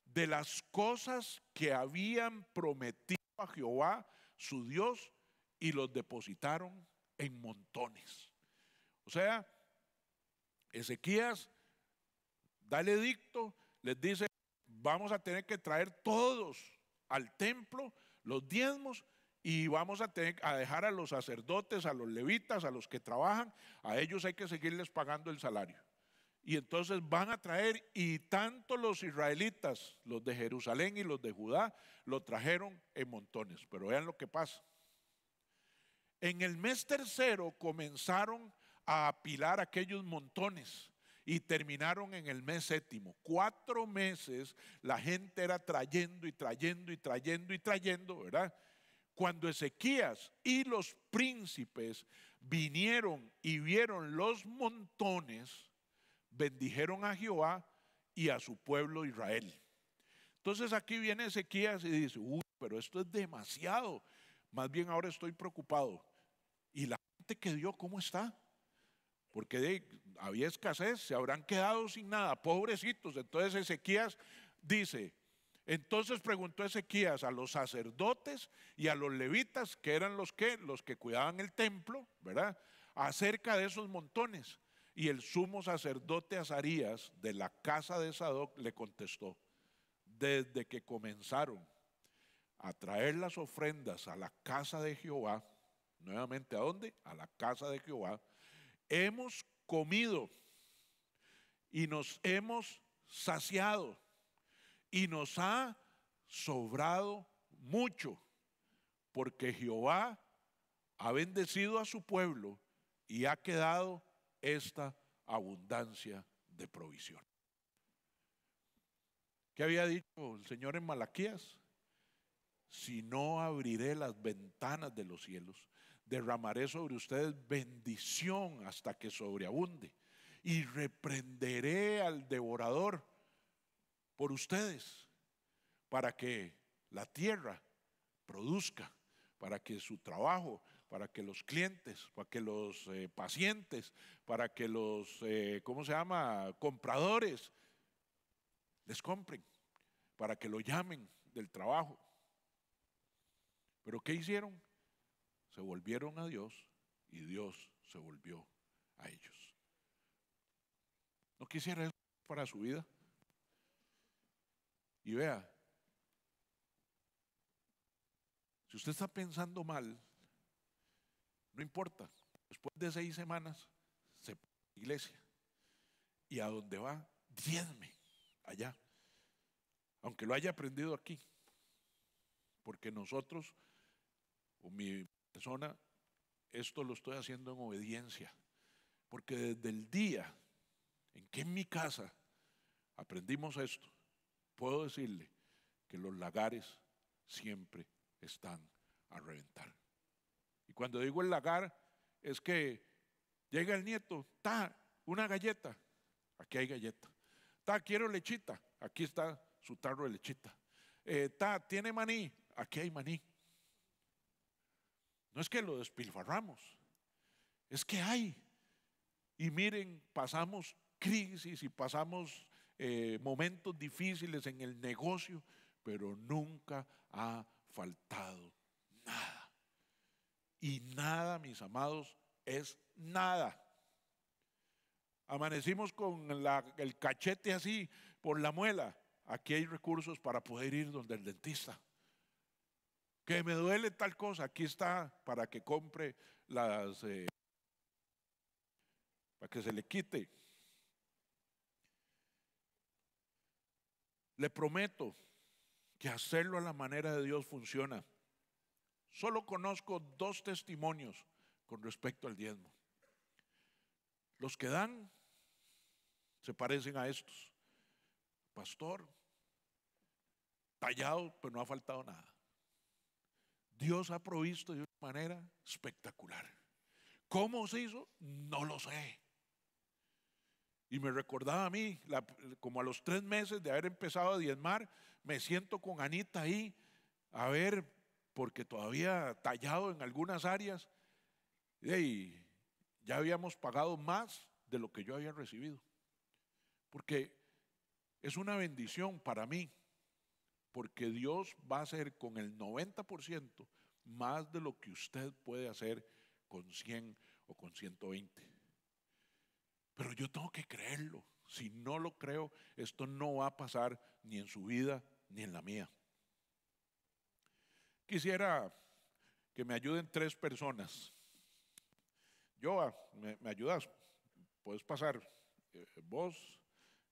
S1: de las cosas que habían prometido a Jehová su Dios, y los depositaron en montones. O sea, Ezequías da el edicto, les dice: vamos a tener que traer todos al templo los diezmos, y vamos a tener a dejar a los sacerdotes, a los levitas, a los que trabajan, a ellos hay que seguirles pagando el salario. Y entonces van a traer, y tanto los israelitas, los de Jerusalén y los de Judá, lo trajeron en montones. Pero vean lo que pasa. En el mes tercero comenzaron a apilar aquellos montones y terminaron en el mes séptimo. 4 meses la gente era trayendo y trayendo y trayendo y trayendo, ¿verdad? Cuando Ezequías y los príncipes vinieron y vieron los montones, bendijeron a Jehová y a su pueblo Israel. Entonces aquí viene Ezequías y dice: uy, pero esto es demasiado. Más bien ahora estoy preocupado. ¿Y la gente que dio cómo está? Porque había escasez, se habrán quedado sin nada, pobrecitos. Entonces Ezequías dice: entonces preguntó Ezequías a los sacerdotes y a los levitas, que eran los que cuidaban el templo, ¿verdad?, acerca de esos montones. Y el sumo sacerdote Azarías, de la casa de Sadoc, le contestó: desde que comenzaron a traer las ofrendas a la casa de Jehová, nuevamente, ¿a dónde? A la casa de Jehová, hemos comido y nos hemos saciado, y nos ha sobrado mucho, porque Jehová ha bendecido a su pueblo y ha quedado esta abundancia de provisión. ¿Qué había dicho el Señor en Malaquías? Si no abriré las ventanas de los cielos, derramaré sobre ustedes bendición hasta que sobreabunde, y reprenderé al devorador por ustedes, para que la tierra produzca, para que su trabajo, para que los clientes, para que los pacientes, para que los, compradores les compren, para que lo llamen del trabajo. ¿Pero qué hicieron? Se volvieron a Dios y Dios se volvió a ellos. ¿No quisiera eso para su vida? Y vea, si usted está pensando mal, no importa. Después de 6 semanas se pone a la iglesia, y a donde va, diezme allá, aunque lo haya aprendido aquí, porque nosotros, o mi persona, esto lo estoy haciendo en obediencia, porque desde el día en que en mi casa aprendimos esto, puedo decirle que los lagares siempre están a reventar. Y cuando digo el lagar, es que llega el nieto: una galleta, aquí hay galleta. Quiero lechita, aquí está su tarro de lechita. Tiene maní, aquí hay maní. No es que lo despilfarramos, es que hay. Y miren, pasamos crisis y pasamos momentos difíciles en el negocio, pero nunca ha faltado nada. Y nada, mis amados, es nada. Amanecimos con el cachete así por la muela. Aquí hay recursos para poder ir donde el dentista. Que me duele tal cosa, aquí está para que compre para que se le quite. Le prometo que hacerlo a la manera de Dios funciona. Solo conozco 2 testimonios con respecto al diezmo. Los que dan se parecen a estos. Pastor, tallado, pero no ha faltado nada. Dios ha provisto de una manera espectacular. ¿Cómo se hizo? No lo sé. Y me recordaba a mí, como a los 3 meses de haber empezado a diezmar, me siento con Anita ahí, a ver, porque todavía tallado en algunas áreas, y ya habíamos pagado más de lo que yo había recibido. Porque es una bendición para mí, porque Dios va a hacer con el 90% más de lo que usted puede hacer con 100 o con 120. Pero yo tengo que creerlo. Si no lo creo, esto no va a pasar ni en su vida ni en la mía. Quisiera que me ayuden 3 personas. Joa, ¿me ayudas? Puedes pasar. Vos,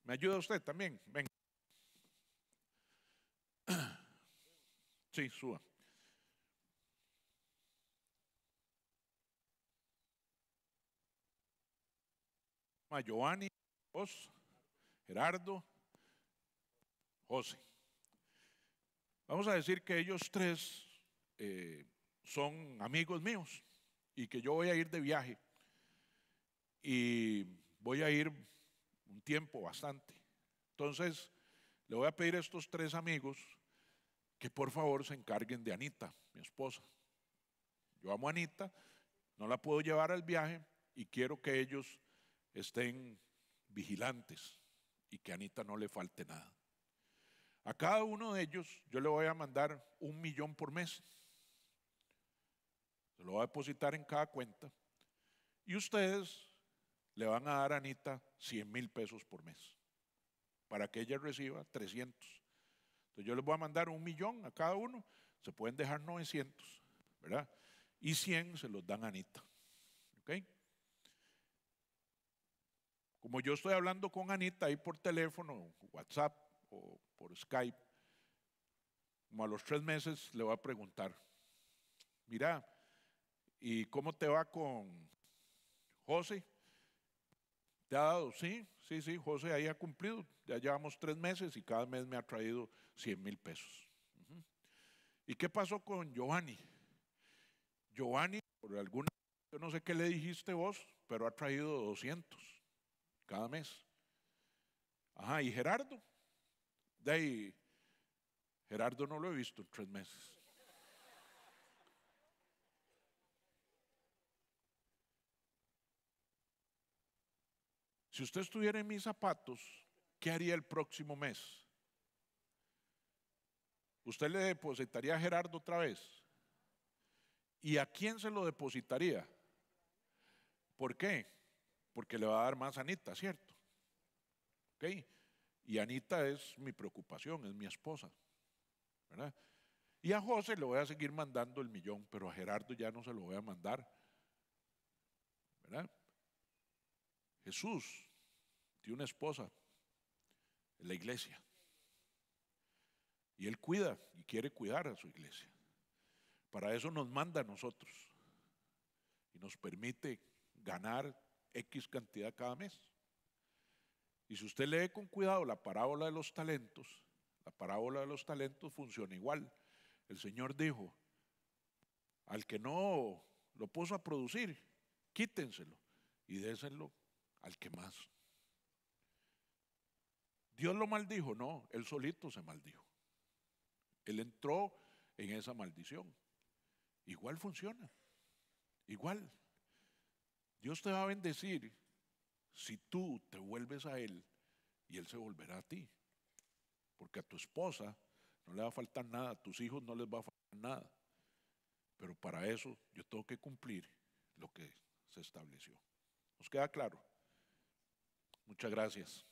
S1: ¿me ayuda usted también? Venga. Sí, suba. Giovanni, vos, Gerardo, José. Vamos a decir que ellos 3 son amigos míos y que yo voy a ir de viaje y voy a ir un tiempo bastante. Entonces, le voy a pedir a estos 3 amigos que por favor se encarguen de Anita, mi esposa. Yo amo a Anita, no la puedo llevar al viaje y quiero que ellos estén vigilantes y que a Anita no le falte nada. A cada uno de ellos yo le voy a mandar 1,000,000 por mes. Se lo voy a depositar en cada cuenta y ustedes le van a dar a Anita 100,000 pesos por mes para que ella reciba 300. Entonces yo les voy a mandar 1,000,000 a cada uno, se pueden dejar 900, ¿verdad? Y 100 se los dan a Anita, ¿ok? Como yo estoy hablando con Anita ahí por teléfono, WhatsApp o por Skype, como a los 3 meses le voy a preguntar, mira, ¿y cómo te va con José? ¿Te ha dado? Sí, sí, sí, José ahí ha cumplido, ya llevamos 3 meses y cada mes me ha traído 100,000 pesos. ¿Y qué pasó con Giovanni? Giovanni, por alguna, yo no sé qué le dijiste vos, pero ha traído 200 cada mes. Ajá, ¿y Gerardo? De ahí, Gerardo no lo he visto en 3 meses. Si usted estuviera en mis zapatos, ¿qué haría el próximo mes? ¿Usted le depositaría a Gerardo otra vez? ¿Y a quién se lo depositaría? ¿Por qué? Porque le va a dar más a Anita, ¿cierto? ¿Ok? Y Anita es mi preocupación, es mi esposa, ¿verdad? Y a José le voy a seguir mandando el 1,000,000, pero a Gerardo ya no se lo voy a mandar, ¿verdad? Jesús tiene una esposa en la iglesia y él cuida y quiere cuidar a su iglesia. Para eso nos manda a nosotros y nos permite ganar X cantidad cada mes. Y si usted lee con cuidado la parábola de los talentos, la parábola de los talentos funciona igual. El Señor dijo, al que no lo puso a producir, quítenselo y déselo al que más. ¿Dios lo maldijo? No, él solito se maldijo. Él entró en esa maldición. Igual funciona, igual. Dios te va a bendecir si tú te vuelves a Él y Él se volverá a ti. Porque a tu esposa no le va a faltar nada, a tus hijos no les va a faltar nada. Pero para eso yo tengo que cumplir lo que se estableció. ¿Nos queda claro? Muchas gracias.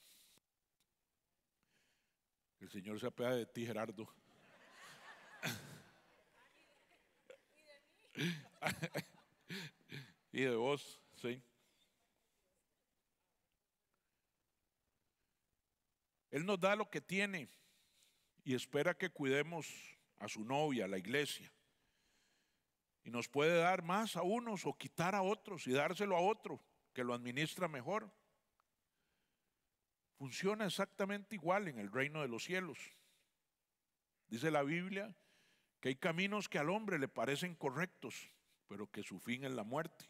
S1: El Señor se apea de ti, Gerardo. Y de vos, sí. Él nos da lo que tiene y espera que cuidemos a su novia, a la iglesia. Y nos puede dar más a unos o quitar a otros y dárselo a otro que lo administra mejor. Funciona exactamente igual en el reino de los cielos. Dice la Biblia que hay caminos que al hombre le parecen correctos, pero que su fin es la muerte.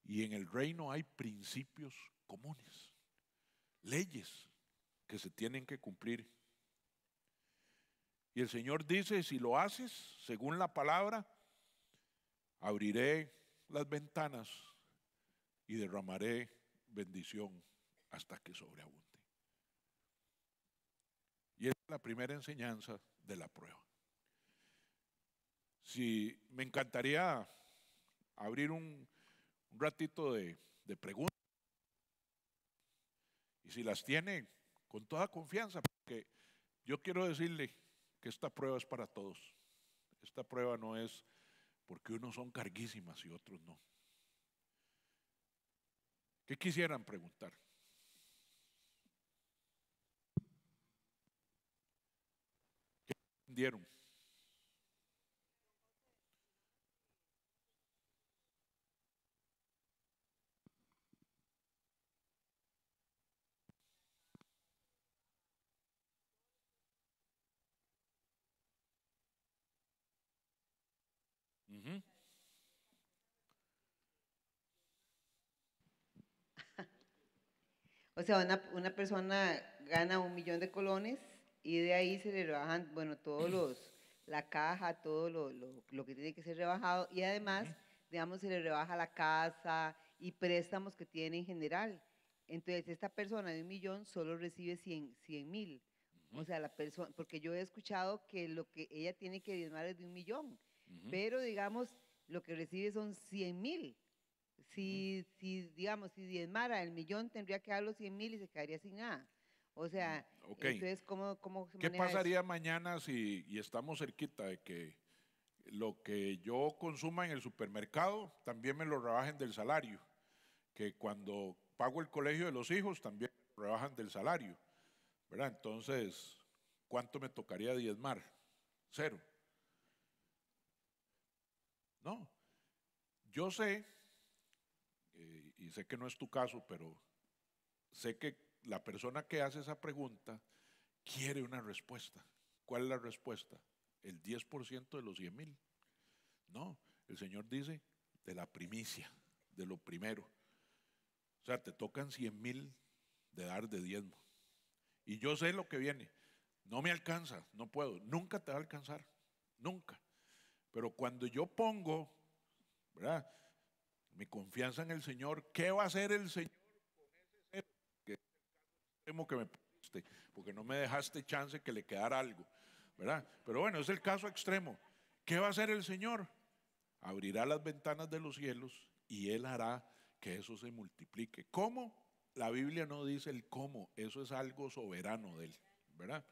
S1: Y en el reino hay principios comunes, leyes que se tienen que cumplir. Y el Señor dice, si lo haces según la palabra, abriré las ventanas y derramaré bendición hasta que sobreabunde. Y esa es la primera enseñanza de la prueba. Si me encantaría abrir un ratito de preguntas, y si las tiene, con toda confianza, porque yo quiero decirle que esta prueba es para todos. Esta prueba no es porque unos son carguísimas y otros no. ¿Qué quisieran preguntar? ¿Qué entendieron? Uh-huh.
S2: O sea, una persona gana 1 millón de colones y de ahí se le rebajan, bueno, la caja, todo lo que tiene que ser rebajado y además,
S1: Uh-huh.
S2: digamos, se le rebaja la casa y préstamos que tiene en general. Entonces, esta persona de 1 millón solo recibe 100.000. O
S1: Uh-huh.
S2: sea, la persona, porque yo he escuchado que lo que ella tiene que diezmar es de 1 millón,
S1: Uh-huh.
S2: pero digamos, lo que recibe son 100.000.
S1: Uh-huh.
S2: Digamos, si diezmara el millón, tendría que dar los 100.000 y se quedaría sin nada. O sea,
S1: Ok.
S2: entonces, ¿cómo se
S1: ¿Qué
S2: maneja eso?
S1: pasaría mañana si y estamos cerquita de que lo que yo consuma en el supermercado también me lo rebajen del salario? Que cuando pago el colegio de los hijos también me lo rebajan del salario, ¿verdad? Entonces, ¿cuánto me tocaría diezmar? Cero. No. Yo sé, y sé que no es tu caso, pero sé que la persona que hace esa pregunta quiere una respuesta. ¿Cuál es la respuesta? El 10% de los 100.000. No, el Señor dice de la primicia, de lo primero. O sea, te tocan 100.000 de dar de diezmo. Y yo sé lo que viene. No me alcanza, no puedo. Nunca te va a alcanzar, nunca. Pero cuando yo pongo, ¿verdad? Mi confianza en el Señor, ¿qué va a hacer el Señor? Que temo que me pusiste, porque no me dejaste chance que le quedara algo, ¿verdad? Pero bueno, es el caso extremo. ¿Qué va a hacer el Señor? Abrirá las ventanas de los cielos y Él hará que eso se multiplique. ¿Cómo? La Biblia no dice el cómo, eso es algo soberano de Él, ¿verdad?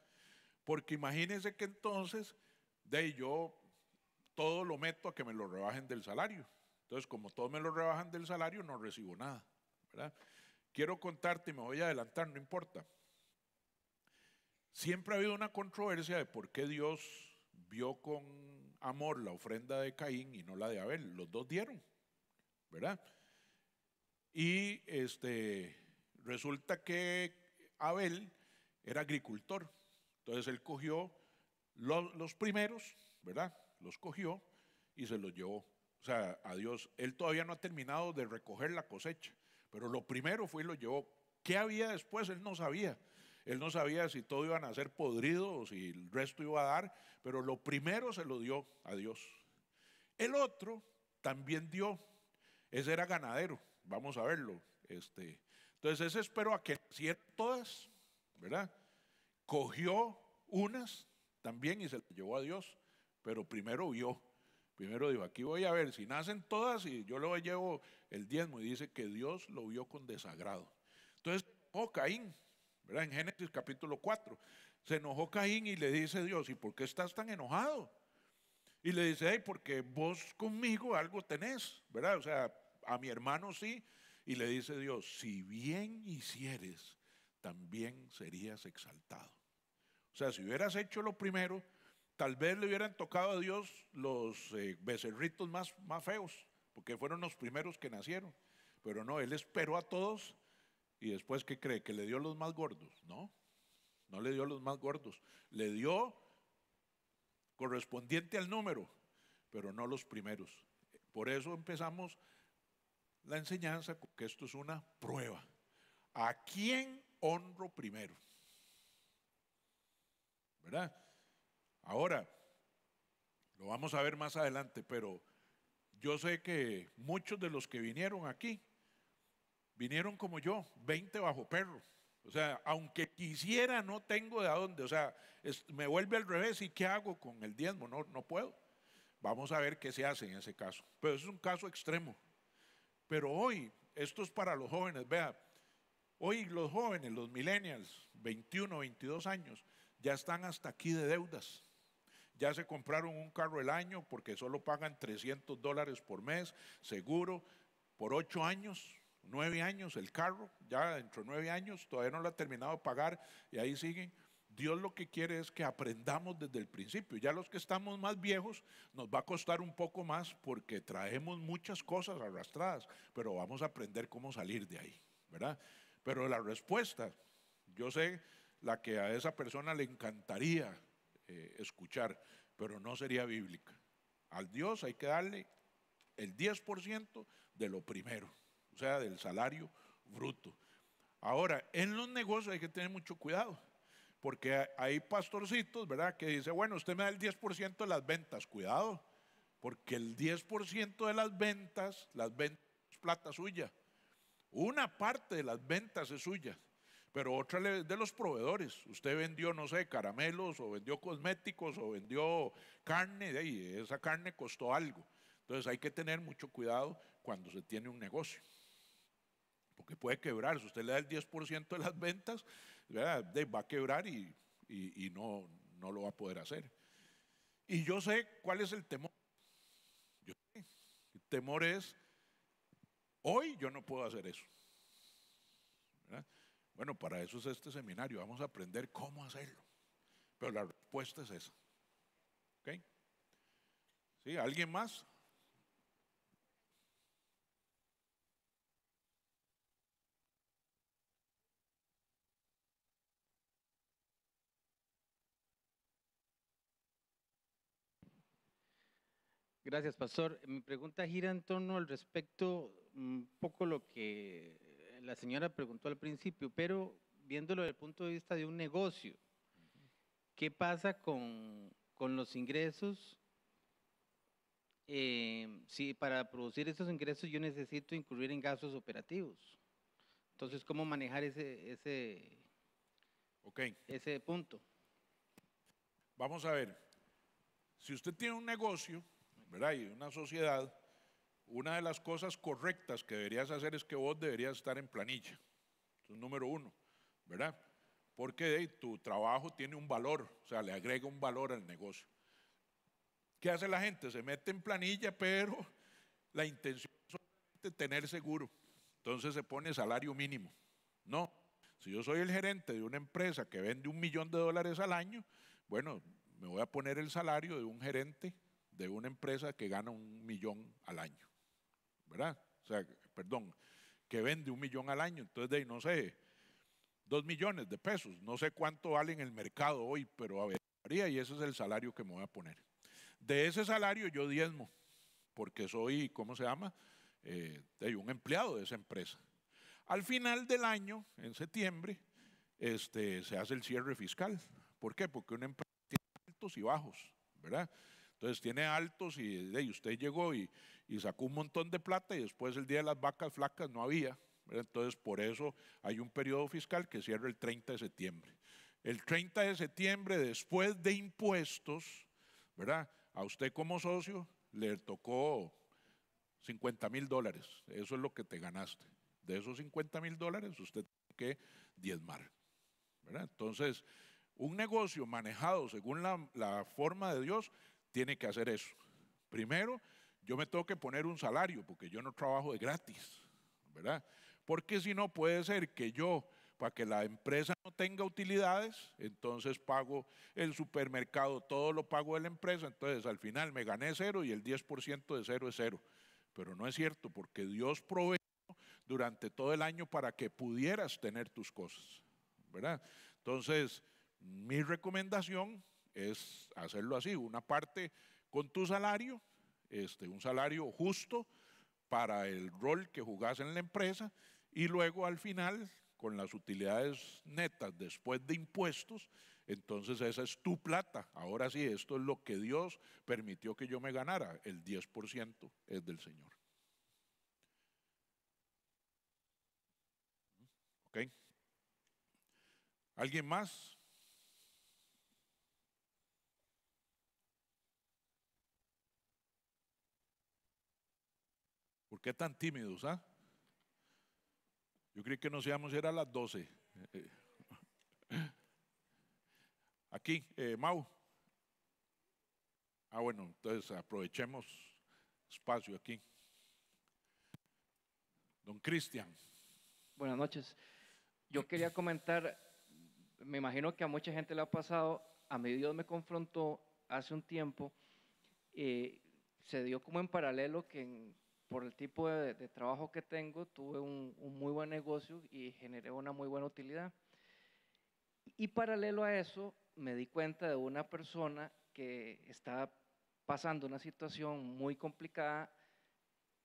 S1: Porque imagínense que entonces, yo todo lo meto a que me lo rebajen del salario. Entonces, como todos me lo rebajan del salario, no recibo nada, ¿verdad? Quiero contarte, y me voy a adelantar, no importa. Siempre ha habido una controversia de por qué Dios vio con amor la ofrenda de Caín y no la de Abel. Los dos dieron, ¿verdad? Y resulta que Abel era agricultor. Entonces él cogió los primeros, ¿verdad? Los cogió y se los llevó. O sea, a Dios. Él todavía no ha terminado de recoger la cosecha, pero lo primero fue y lo llevó. ¿Qué había después? Él no sabía. Él no sabía si todo iban a ser podrido o si el resto iba a dar, pero lo primero se lo dio a Dios. El otro también dio, ese era ganadero, vamos a verlo. Entonces ese esperó a que nacieran todas, ¿verdad? Cogió unas también y se las llevó a Dios, pero primero vio, primero dijo, aquí voy a ver si nacen todas y yo le llevo el diezmo, y dice que Dios lo vio con desagrado. Entonces, oh Caín, ¿verdad? En Génesis capítulo 4, se enojó Caín y le dice a Dios, ¿y por qué estás tan enojado? Y le dice, hey, porque vos conmigo algo tenés, ¿verdad? O sea, a mi hermano sí. Y le dice Dios, si bien hicieres, también serías exaltado. O sea, si hubieras hecho lo primero, tal vez le hubieran tocado a Dios los becerritos más feos, porque fueron los primeros que nacieron. Pero no, Él esperó a todos y después, ¿qué cree? ¿Que le dio los más gordos? No, no le dio los más gordos. Le dio correspondiente al número, pero no los primeros. Por eso empezamos la enseñanza, que esto es una prueba. ¿A quién honro primero? ¿Verdad? Ahora, lo vamos a ver más adelante, pero yo sé que muchos de los que vinieron aquí, vinieron como yo, 20 bajo perro. O sea, aunque quisiera, no tengo de a dónde. O sea, me vuelve al revés. ¿Y qué hago con el diezmo? No, no puedo. Vamos a ver qué se hace en ese caso. Pero es un caso extremo. Pero hoy, esto es para los jóvenes. Vea, hoy los jóvenes, los millennials, 21, 22 años, ya están hasta aquí de deudas. Ya se compraron un carro el año porque solo pagan $300 por mes, seguro, por 8 años, 9 años el carro, ya dentro de 9 años todavía no lo ha terminado de pagar y ahí siguen. Dios lo que quiere es que aprendamos desde el principio. Ya los que estamos más viejos nos va a costar un poco más porque traemos muchas cosas arrastradas, pero vamos a aprender cómo salir de ahí, ¿verdad? Pero la respuesta, yo sé la que a esa persona le encantaría escuchar, pero no sería bíblica. Al Dios hay que darle el 10% de lo primero, o sea, del salario bruto. Ahora, en los negocios hay que tener mucho cuidado, porque hay pastorcitos, ¿verdad?, que dice, bueno, usted me da el 10% de las ventas. Cuidado, porque el 10% de las ventas es plata suya. Una parte de las ventas es suya, pero otra es de los proveedores. Usted vendió, no sé, caramelos, o vendió cosméticos, o vendió carne, y esa carne costó algo. Entonces hay que tener mucho cuidado cuando se tiene un negocio, porque puede quebrar. Si usted le da el 10% de las ventas, ¿verdad?, va a quebrar y no lo va a poder hacer. Y yo sé cuál es el temor. El temor es, hoy yo no puedo hacer eso, ¿verdad? Bueno, para eso es este seminario, vamos a aprender cómo hacerlo. Pero la respuesta es esa. ¿Ok? ¿Sí? ¿Alguien más?
S3: Gracias, pastor. Mi pregunta gira en torno al respecto, un poco lo que la señora preguntó al principio, pero viéndolo desde el punto de vista de un negocio. ¿Qué pasa con los ingresos? Si para producir esos ingresos yo necesito incurrir en gastos operativos. Entonces, ¿cómo manejar ese punto?
S1: Vamos a ver. Si usted tiene un negocio, ¿verdad?, y una sociedad, una de las cosas correctas que deberías hacer es que vos deberías estar en planilla. Eso es número uno, ¿verdad? Porque tu trabajo tiene un valor, o sea, le agrega un valor al negocio. ¿Qué hace la gente? Se mete en planilla, pero la intención es solamente tener seguro. Entonces se pone salario mínimo. No, si yo soy el gerente de una empresa que vende $1 millón al año, bueno, me voy a poner el salario de un gerente de una empresa que gana $1 millón al año, ¿verdad? O sea, perdón, que vende $1 millón al año. Entonces, de ahí, no sé, 2 millones de pesos, no sé cuánto vale en el mercado hoy, pero a ver, y ese es el salario que me voy a poner. De ese salario yo diezmo, porque soy, ¿cómo se llama?, un empleado de esa empresa. Al final del año, en septiembre, se hace el cierre fiscal. ¿Por qué? Porque una empresa tiene altos y bajos, ¿verdad? Entonces tiene altos y usted llegó y sacó un montón de plata y después el día de las vacas flacas no había, ¿verdad? Entonces por eso hay un periodo fiscal que cierra el 30 de septiembre. El 30 de septiembre, después de impuestos, ¿verdad?, a usted como socio le tocó $50,000. Eso es lo que te ganaste. De esos $50,000 usted tiene que diezmar, ¿verdad? Entonces, un negocio manejado según la forma de Dios tiene que hacer eso. Primero, yo me tengo que poner un salario porque yo no trabajo de gratis, ¿verdad? Porque si no puede ser que yo, para que la empresa no tenga utilidades, entonces pago el supermercado, todo lo pago de la empresa, entonces al final me gané 0 y el 10% de 0 es 0. Pero no es cierto, porque Dios provee durante todo el año para que pudieras tener tus cosas, ¿verdad? Entonces, mi recomendación es hacerlo así, una parte con tu salario, un salario justo para el rol que jugás en la empresa, y luego al final, con las utilidades netas después de impuestos, entonces esa es tu plata. Ahora sí, esto es lo que Dios permitió que yo me ganara, el 10% es del Señor. ¿Ok? ¿Alguien más? ¿Por qué tan tímidos? ¿Ah? Yo creí que nos íbamos a ir a las 12. Aquí, Mau. Ah, bueno, entonces aprovechemos espacio aquí. Don Cristian.
S4: Buenas noches. Yo quería comentar, me imagino que a mucha gente le ha pasado, a mí Dios me confrontó hace un tiempo, se dio como en paralelo que por el tipo de trabajo que tengo, tuve un muy buen negocio y generé una muy buena utilidad. Y paralelo a eso, me di cuenta de una persona que estaba pasando una situación muy complicada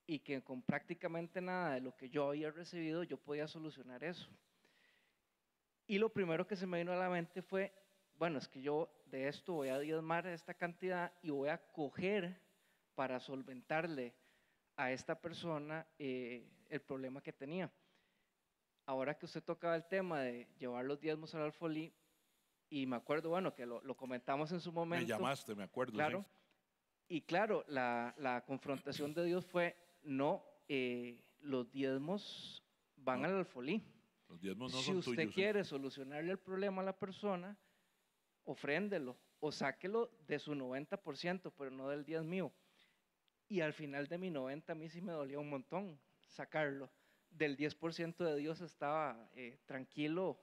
S4: y que con prácticamente nada de lo que yo había recibido, yo podía solucionar eso. Y lo primero que se me vino a la mente fue, bueno, es que yo de esto voy a diezmar esta cantidad y voy a coger para solventarle a esta persona el problema que tenía. Ahora que usted tocaba el tema de llevar los diezmos al alfolí, y me acuerdo, bueno, que lo comentamos en su momento.
S1: Me llamaste, me acuerdo.
S4: Claro. Sí. Y claro, la confrontación de Dios fue, no, los diezmos van al alfolí.
S1: Los diezmos no
S4: si
S1: son
S4: usted
S1: tuyos,
S4: quiere solucionarle el problema a la persona, ofréndelo o sáquelo de su 90%, pero no del 10 mío. Y al final de mi 90 a mí sí me dolía un montón sacarlo. Del 10% de Dios estaba tranquilo,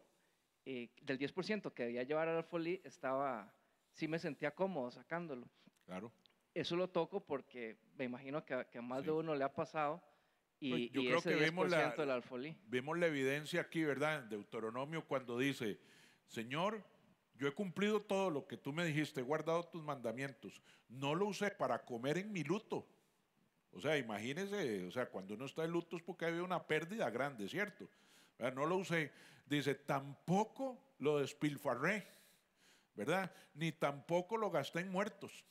S4: del 10% que debía llevar al alfolí, sí me sentía cómodo sacándolo.
S1: Claro.
S4: Eso lo toco porque me imagino que a más de uno le ha pasado. Y,
S1: yo
S4: y
S1: creo
S4: ese
S1: que
S4: 10% del alfolí.
S1: Vemos la evidencia aquí, ¿verdad? En Deuteronomio cuando dice, Señor, yo he cumplido todo lo que tú me dijiste, he guardado tus mandamientos, no lo usé para comer en mi luto. O sea, imagínese, o sea, cuando uno está en luto es porque había una pérdida grande, ¿cierto? No lo usé. Dice, tampoco lo despilfarré, ¿verdad? Ni tampoco lo gasté en muertos.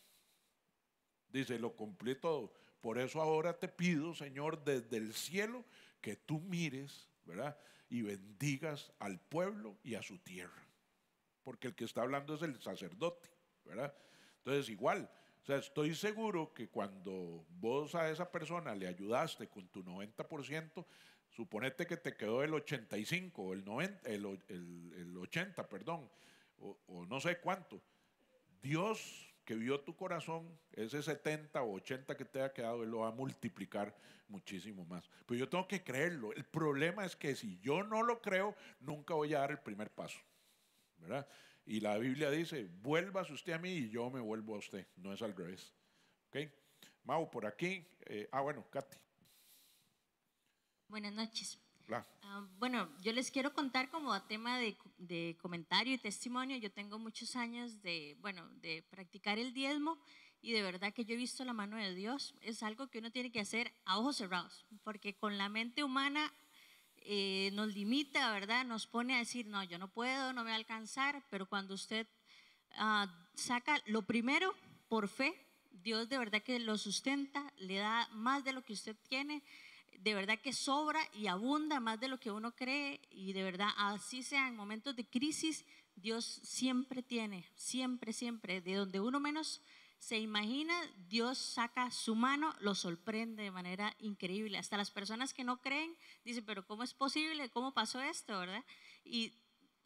S1: Dice, lo cumplí todo. Por eso ahora te pido, Señor, desde el cielo, que tú mires, ¿verdad? Y bendigas al pueblo y a su tierra. Porque el que está hablando es el sacerdote, ¿verdad? Entonces, igual, o sea, estoy seguro que cuando vos a esa persona le ayudaste con tu 90%, suponete que te quedó el 85 o el 90, el 80, perdón, o no sé cuánto. Dios que vio tu corazón, ese 70 o 80 que te ha quedado, Él lo va a multiplicar muchísimo más. Pero yo tengo que creerlo. El problema es que si yo no lo creo, nunca voy a dar el primer paso, ¿verdad? Y la Biblia dice, vuélvase usted a mí y yo me vuelvo a usted. No es al revés. ¿Ok? Mau, por aquí. Bueno, Katy.
S5: Buenas noches.
S1: Hola.
S5: Bueno, yo les quiero contar como a tema de comentario y testimonio. Yo tengo muchos años de practicar el diezmo y de verdad que yo he visto la mano de Dios. Es algo que uno tiene que hacer a ojos cerrados, porque con la mente humana nos limita, ¿verdad? Nos pone a decir, no, yo no puedo, no me va a alcanzar, pero cuando usted saca lo primero por fe, Dios de verdad que lo sustenta, le da más de lo que usted tiene. De verdad que sobra y abunda más de lo que uno cree, y de verdad así sea en momentos de crisis, Dios siempre tiene, siempre, siempre, de donde uno menos se imagina, Dios saca su mano, lo sorprende de manera increíble. Hasta las personas que no creen dicen, pero ¿cómo es posible? ¿Cómo pasó esto? ¿Verdad? Y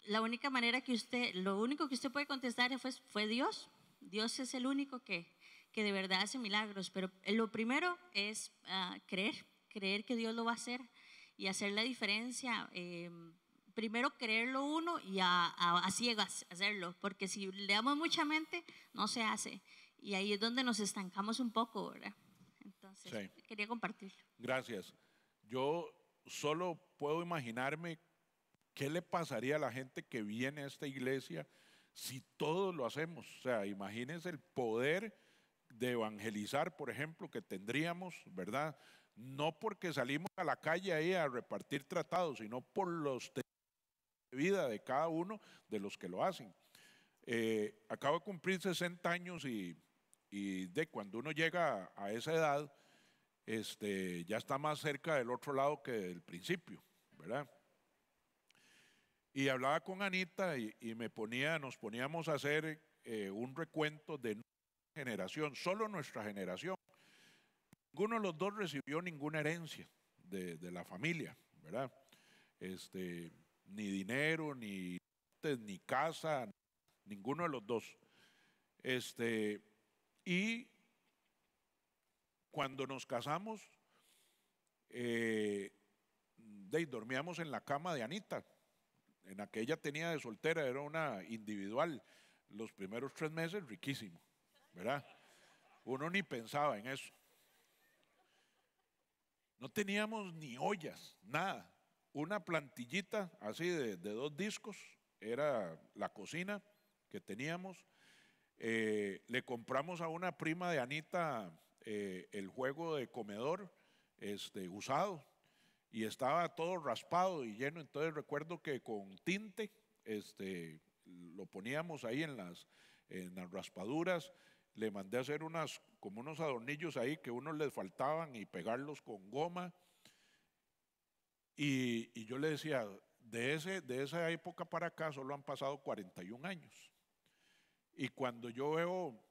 S5: la única manera que lo único que usted puede contestar fue Dios. Dios es el único que que de verdad hace milagros, pero lo primero es creer que Dios lo va a hacer y hacer la diferencia. Primero creerlo uno y a ciegas hacerlo, porque si le damos mucha mente, no se hace. Y ahí es donde nos estancamos un poco, ¿verdad? Entonces,
S1: Sí.
S5: quería compartirlo.
S1: Gracias. Yo solo puedo imaginarme qué le pasaría a la gente que viene a esta iglesia si todos lo hacemos. O sea, imagínense el poder de evangelizar, por ejemplo, que tendríamos, ¿verdad? No porque salimos a la calle ahí a repartir tratados, sino por los de vida de cada uno de los que lo hacen. Acabo de cumplir 60 años y de cuando uno llega a esa edad, ya está más cerca del otro lado que del principio, ¿verdad? Y hablaba con Anita y nos poníamos a hacer un recuento de nuestra generación, solo nuestra generación. Ninguno de los dos recibió ninguna herencia de la familia, ¿verdad? Ni dinero, ni casa, ninguno de los dos. Y cuando nos casamos, dormíamos en la cama de Anita. En la que ella tenía de soltera, era una individual. Los primeros 3 meses, riquísimo, ¿verdad? Uno ni pensaba en eso. No teníamos ni ollas, nada. Una plantillita así de 2 discos, era la cocina que teníamos. Le compramos a una prima de Anita el juego de comedor usado y estaba todo raspado y lleno. Entonces recuerdo que con tinte lo poníamos ahí en las raspaduras. Le mandé a hacer como unos adornillos ahí que unos les faltaban y pegarlos con goma. Y yo le decía, de esa época para acá solo han pasado 41 años. Y cuando yo veo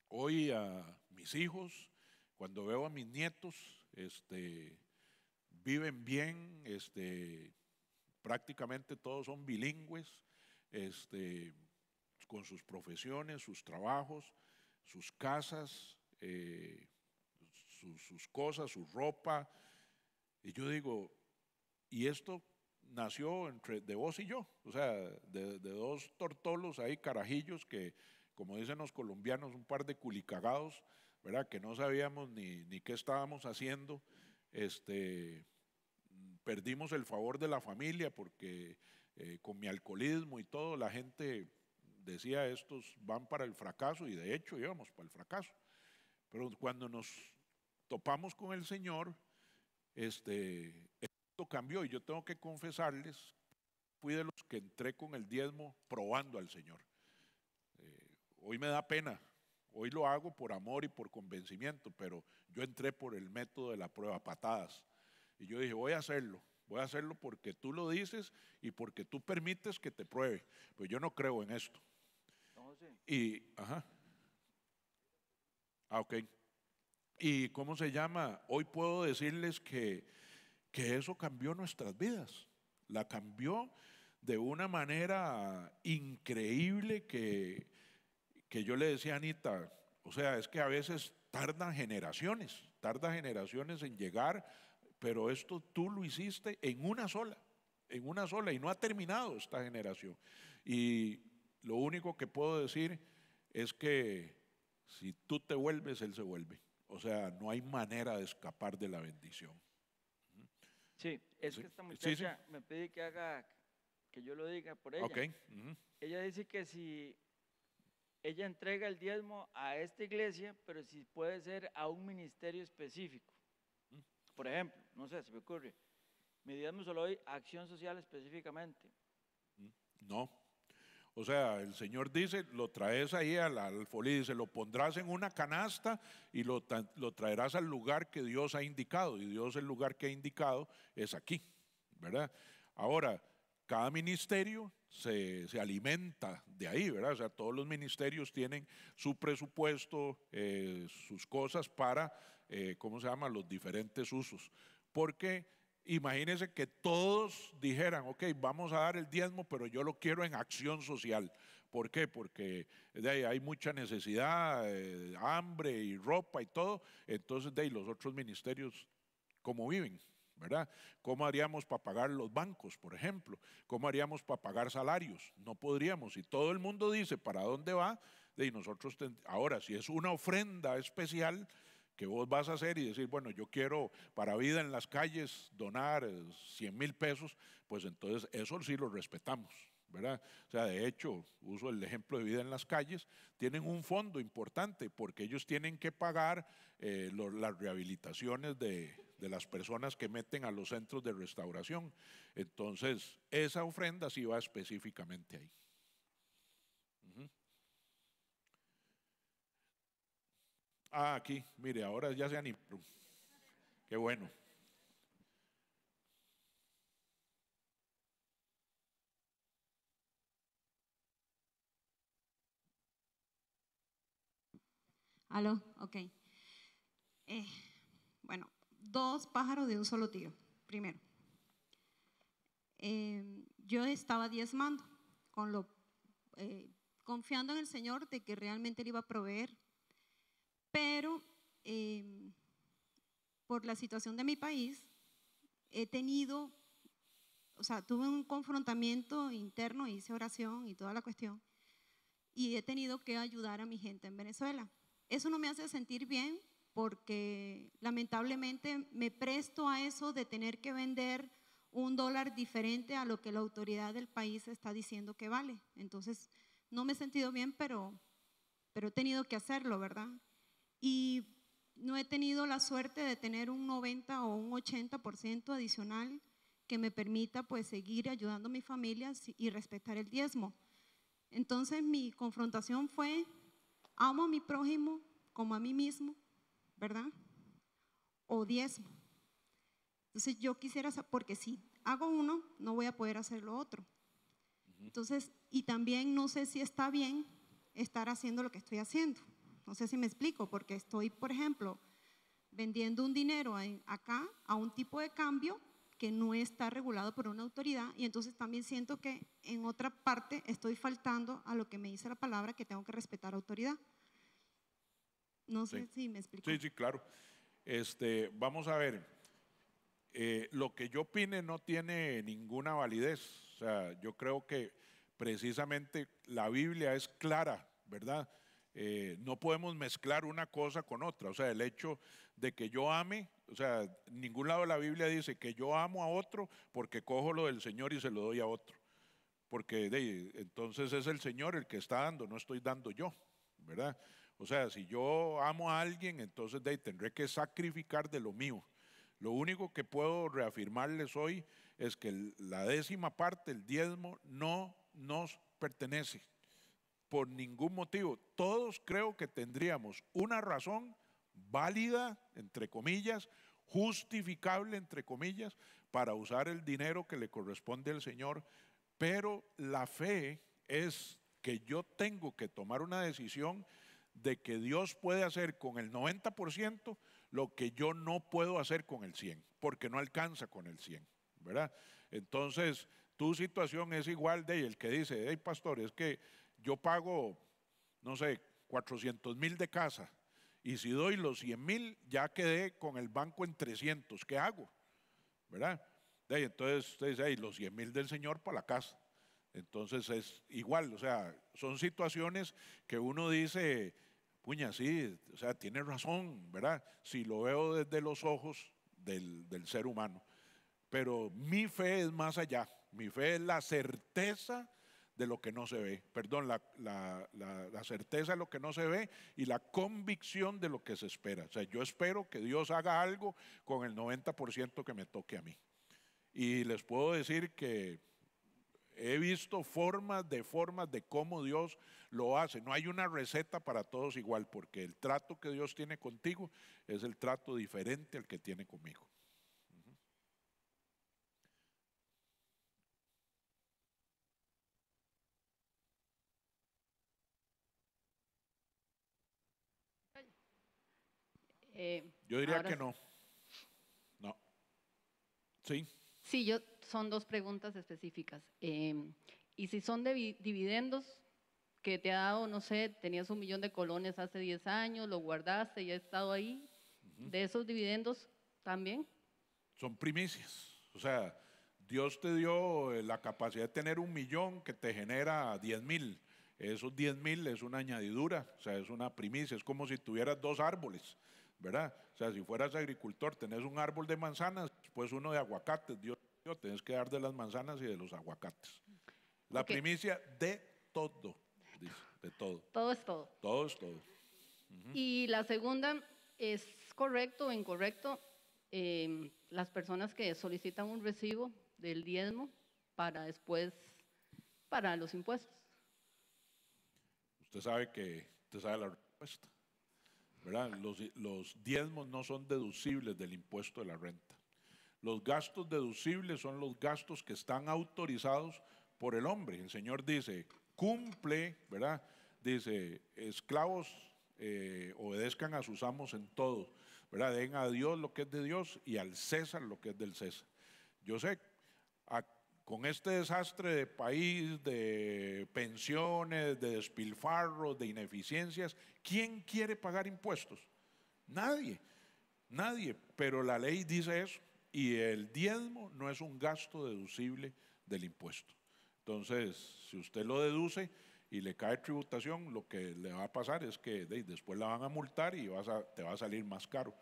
S1: hoy a mis hijos, cuando veo a mis nietos, viven bien, prácticamente todos son bilingües, con sus profesiones, sus trabajos, sus casas, sus cosas, su ropa. Y yo digo, y esto nació de vos y yo, o sea, de 2 tortolos ahí, carajillos, que como dicen los colombianos, un par de culicagados, ¿verdad? Que no sabíamos ni qué estábamos haciendo. Perdimos el favor de la familia porque con mi alcoholismo y todo, la gente decía, estos van para el fracaso, y de hecho íbamos para el fracaso. Pero cuando nos topamos con el Señor, esto cambió, y yo tengo que confesarles, fui de los que entré con el diezmo probando al Señor. Hoy me da pena, hoy lo hago por amor y por convencimiento, pero yo entré por el método de la prueba, patadas. Y yo dije, voy a hacerlo porque tú lo dices y porque tú permites que te pruebe. Pues yo no creo en esto.
S4: No, sí.
S1: Ok. ¿Y cómo se llama? Hoy puedo decirles que eso cambió nuestras vidas. La cambió de una manera increíble que yo le decía a Anita, o sea, es que a veces tarda generaciones en llegar, pero esto tú lo hiciste en una sola, y no ha terminado esta generación. Y lo único que puedo decir es que si tú te vuelves, Él se vuelve. O sea, no hay manera de escapar de la bendición.
S4: Sí, es
S1: Sí,
S4: que esta
S1: sí,
S4: muchacha me pide que yo lo diga por ella.
S1: Ok.
S4: Ella dice que si ella entrega el diezmo a esta iglesia, pero si puede ser a un ministerio específico. Por ejemplo, no sé, se me ocurre, mi diezmo se lo doy a acción social específicamente.
S1: No. O sea, el Señor dice, lo traes ahí al alfolí, dice, lo pondrás en una canasta y lo traerás al lugar que Dios ha indicado. Y Dios, el lugar que ha indicado es aquí, ¿verdad? Ahora, cada ministerio se alimenta de ahí, ¿verdad? O sea, todos los ministerios tienen su presupuesto, sus cosas para, ¿cómo se llama?, los diferentes usos. Porque imagínense que todos dijeran, ok, vamos a dar el diezmo, pero yo lo quiero en acción social, ¿Por qué? Porque de ahí hay mucha necesidad, hambre y ropa y todo. Entonces, de ahí los otros ministerios, ¿cómo viven? ¿Verdad? ¿Cómo haríamos para pagar los bancos, por ejemplo? ¿Cómo haríamos para pagar salarios? No podríamos. Si todo el mundo dice para dónde va, de ahí nosotros, ahora, si es una ofrenda especial que vos vas a hacer y decir, bueno, yo quiero para vida en las calles donar 100,000 pesos, pues entonces eso sí lo respetamos, ¿verdad? O sea, de hecho, uso el ejemplo de Vida en las Calles, tienen un fondo importante porque ellos tienen que pagar las rehabilitaciones de las personas que meten a los centros de restauración. Entonces, esa ofrenda sí va específicamente ahí. Ah, aquí, mire, ahora ya se animó. Qué bueno.
S6: Aló, ok. Bueno, dos pájaros de un solo tiro. Primero, yo estaba diezmando, confiando en el Señor de que realmente Él iba a proveer, pero por la situación de mi país, tuve un confrontamiento interno, hice oración y toda la cuestión, y he tenido que ayudar a mi gente en Venezuela. Eso no me hace sentir bien porque lamentablemente me presto a eso de tener que vender $1 diferente a lo que la autoridad del país está diciendo que vale. Entonces, no me he sentido bien, pero he tenido que hacerlo, ¿verdad? Y no he tenido la suerte de tener un 90 o un 80% adicional que me permita pues seguir ayudando a mi familia y respetar el diezmo. Entonces mi confrontación fue, amo a mi prójimo como a mí mismo, ¿verdad? O diezmo. Entonces yo quisiera saber, porque si hago uno, no voy a poder hacer lo otro. Entonces, y también no sé si está bien estar haciendo lo que estoy haciendo. No sé si me explico, porque estoy, por ejemplo, vendiendo un dinero acá a un tipo de cambio que no está regulado por una autoridad, y entonces también siento que en otra parte estoy faltando a lo que me dice la palabra, que tengo que respetar autoridad. No sé si me explico.
S1: Sí, claro. Vamos a ver, lo que yo opine no tiene ninguna validez. O sea, yo creo que precisamente la Biblia es clara, ¿verdad? No podemos mezclar una cosa con otra. O sea, el hecho de que yo ame, o sea, en ningún lado de la Biblia dice que yo amo a otro porque cojo lo del Señor y se lo doy a otro. Porque entonces es el Señor el que está dando, no estoy dando yo, ¿verdad? O sea, si yo amo a alguien, entonces tendré que sacrificar de lo mío. Lo único que puedo reafirmarles hoy es que la 10ª parte, el diezmo, no nos pertenece por ningún motivo. Todos creo que tendríamos una razón válida, entre comillas, justificable, entre comillas, para usar el dinero que le corresponde al Señor, pero la fe es que yo tengo que tomar una decisión de que Dios puede hacer con el 90% lo que yo no puedo hacer con el 100%, porque no alcanza con el 100%, ¿verdad? Entonces, tu situación es igual de el que dice, hey pastor, es que yo pago, no sé, 400,000 de casa, y si doy los 100,000, ya quedé con el banco en 300, ¿qué hago? ¿Verdad? Entonces usted dice, hey, los 100,000 del Señor para la casa. Entonces es igual, o sea, son situaciones que uno dice, puña, sí, o sea, tiene razón, ¿verdad? Si lo veo desde los ojos del ser humano. Pero mi fe es más allá, mi fe es la certeza de lo que no se ve, perdón, la certeza de lo que no se ve y la convicción de lo que se espera. O sea, yo espero que Dios haga algo con el 90% que me toque a mí. Y les puedo decir que he visto formas de cómo Dios lo hace. No hay una receta para todos igual, porque el trato que Dios tiene contigo es el trato diferente al que tiene conmigo. Yo diría que no. No. Sí.
S7: Sí, son dos preguntas específicas. Y si son de dividendos, que te ha dado, no sé, tenías 1 millón de colones hace 10 años, lo guardaste y ha estado ahí, de esos dividendos también.
S1: Son primicias. O sea, Dios te dio la capacidad de tener 1 millón que te genera 10,000. Esos 10,000 es una añadidura, o sea, es una primicia. Es como si tuvieras 2 árboles, ¿verdad? O sea, si fueras agricultor, tenés un árbol de manzanas, pues uno de aguacates. Dios te dio, tenés que dar de las manzanas y de los aguacates. La primicia de todo, dice, de todo.
S7: Todo es todo.
S1: Todo es todo.
S7: Y la segunda, ¿es correcto o incorrecto las personas que solicitan un recibo del diezmo para después, para los impuestos?
S1: Usted sabe la respuesta, ¿verdad? Los diezmos no son deducibles del impuesto de la renta. Los gastos deducibles son los gastos que están autorizados por el hombre. El Señor dice, cumple, ¿verdad? Dice, esclavos, obedezcan a sus amos en todo, ¿verdad? Den a Dios lo que es de Dios y al César lo que es del César. Yo sé, con este desastre de país, de pensiones, de despilfarros, de ineficiencias, ¿quién quiere pagar impuestos? Nadie, nadie, pero la ley dice eso y el diezmo no es un gasto deducible del impuesto. Entonces, si usted lo deduce y le cae tributación, lo que le va a pasar es que después la van a multar y te va a salir más caro,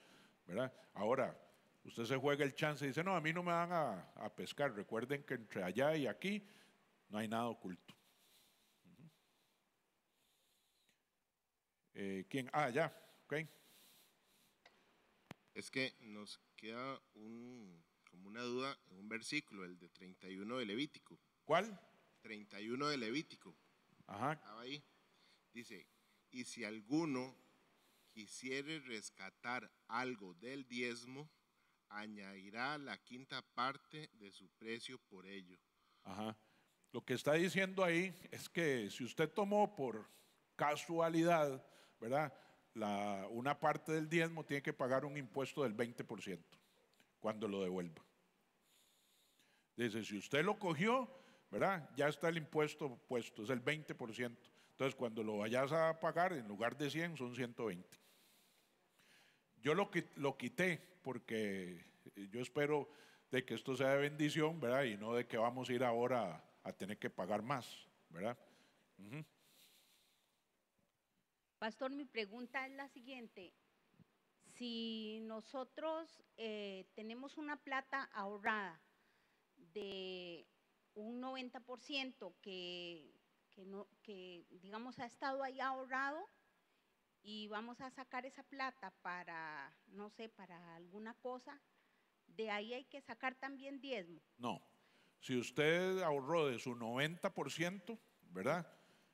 S1: ¿verdad? Ahora, usted se juega el chance y dice, no, a mí no me van a pescar. Recuerden que entre allá y aquí no hay nada oculto. ¿Quién? Ah, ya, ok.
S8: Es que nos queda como una duda en un versículo, el de 31 de Levítico.
S1: ¿Cuál?
S8: 31 de Levítico.
S1: Ajá.
S8: Estaba ahí. Dice, y si alguno quisiere rescatar algo del diezmo, añadirá la 5ª parte de su precio por ello.
S1: Ajá. Lo que está diciendo ahí es que si usted tomó por casualidad, ¿verdad? Una parte del diezmo tiene que pagar un impuesto del 20% cuando lo devuelva. Dice, si usted lo cogió, ¿verdad? Ya está el impuesto puesto, es el 20%. Entonces, cuando lo vayas a pagar, en lugar de 100, son 120. Yo lo quité porque yo espero de que esto sea de bendición, ¿verdad? Y no de que vamos a ir ahora a tener que pagar más, ¿verdad?
S9: Pastor, mi pregunta es la siguiente. Si nosotros tenemos una plata ahorrada de un 90% que digamos ha estado ahí ahorrado y vamos a sacar esa plata para, no sé, para alguna cosa, ¿de ahí hay que sacar también diezmo?
S1: No, si usted ahorró de su 90%, ¿verdad?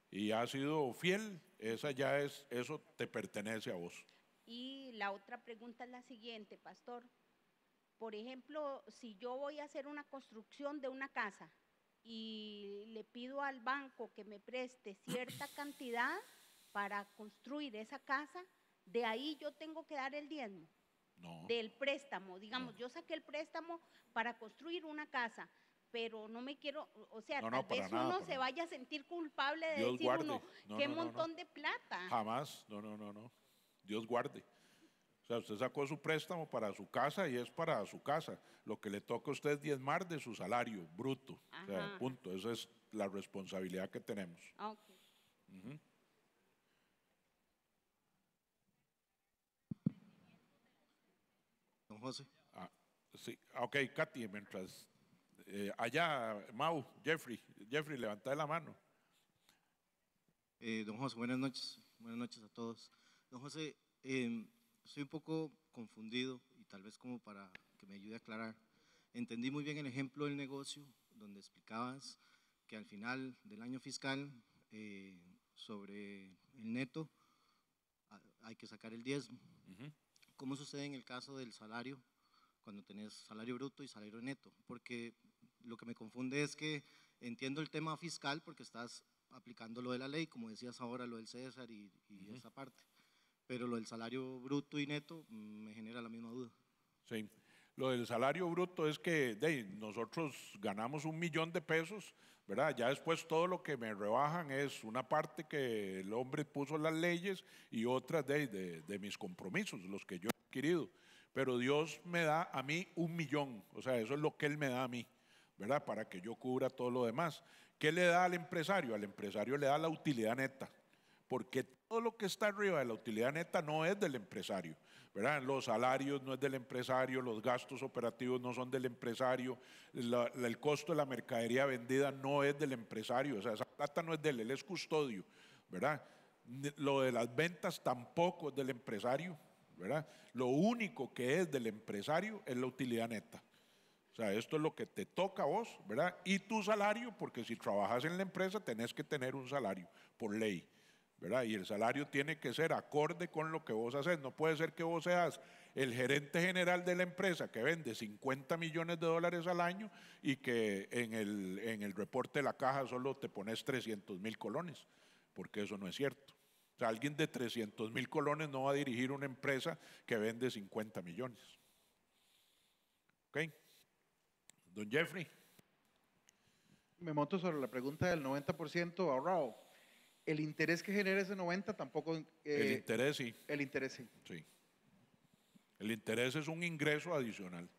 S1: Y ha sido fiel, eso te pertenece a vos.
S9: Y la otra pregunta es la siguiente, pastor. Por ejemplo, si yo voy a hacer una construcción de una casa y le pido al banco que me preste cierta cantidad para construir esa casa, ¿de ahí yo tengo que dar el diezmo?
S1: No.
S9: Del préstamo, digamos, yo saqué el préstamo para construir una casa, pero no me quiero, o sea, tal vez uno se vaya a sentir culpable de decir uno, qué montón de plata.
S1: Jamás, no. Dios guarde. O sea, usted sacó su préstamo para su casa y es para su casa. Lo que le toca a usted es diezmar de su salario bruto. O sea, punto. Esa es la responsabilidad que tenemos.
S9: Okay.
S8: Don José.
S1: Sí, ok, Katy, mientras allá, Mau, Jeffrey, levanta la mano.
S10: Don José, buenas noches a todos. Don José, estoy un poco confundido y tal vez como para que me ayude a aclarar. Entendí muy bien el ejemplo del negocio donde explicabas que al final del año fiscal sobre el neto hay que sacar el diezmo. ¿Cómo sucede en el caso del salario cuando tenés salario bruto y salario neto? Porque lo que me confunde es que entiendo el tema fiscal porque estás aplicando lo de la ley, como decías ahora, lo del César y esa parte. Pero lo del salario bruto y neto me genera la misma duda.
S1: Sí, Lo del salario bruto es que nosotros ganamos 1 millón de pesos, ¿verdad? Ya después todo lo que me rebajan es una parte que el hombre puso en las leyes y otras de mis compromisos, los que yo he adquirido. Pero Dios me da a mí 1 millón, o sea, eso es lo que Él me da a mí, ¿verdad? Para que yo cubra todo lo demás. ¿Qué le da al empresario? Al empresario le da la utilidad neta, porque todo lo que está arriba de la utilidad neta no es del empresario, ¿verdad? Los salarios no es del empresario, los gastos operativos no son del empresario, el costo de la mercadería vendida no es del empresario, o sea, esa plata no es de él es custodio, ¿verdad? Lo de las ventas tampoco es del empresario, ¿verdad? Lo único que es del empresario es la utilidad neta. O sea, esto es lo que te toca a vos, ¿verdad? Y tu salario, porque si trabajas en la empresa tenés que tener un salario por ley, ¿verdad? Y el salario tiene que ser acorde con lo que vos haces. No puede ser que vos seas el gerente general de la empresa que vende 50 millones de dólares al año y que en el reporte de la caja solo te pones 300,000 colones, porque eso no es cierto. O sea, alguien de 300,000 colones no va a dirigir una empresa que vende 50 millones. ¿Ok? Don Jeffrey.
S11: Me monto sobre la pregunta del 90% ahorrado. El interés que genera ese 90 tampoco...
S1: el interés sí.
S11: El interés sí.
S1: Sí. El interés es un ingreso adicional.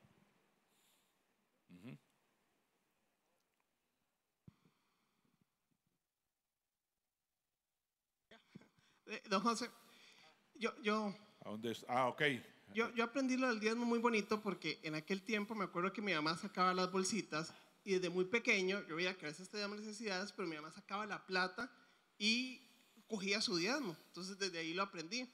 S12: Don José,
S1: ¿A dónde está? Ok.
S12: Yo aprendí lo del diezmo muy bonito porque en aquel tiempo me acuerdo que mi mamá sacaba las bolsitas y desde muy pequeño yo veía que a veces teníamos necesidades, pero mi mamá sacaba la plata y cogía su diezmo. Entonces desde ahí lo aprendí.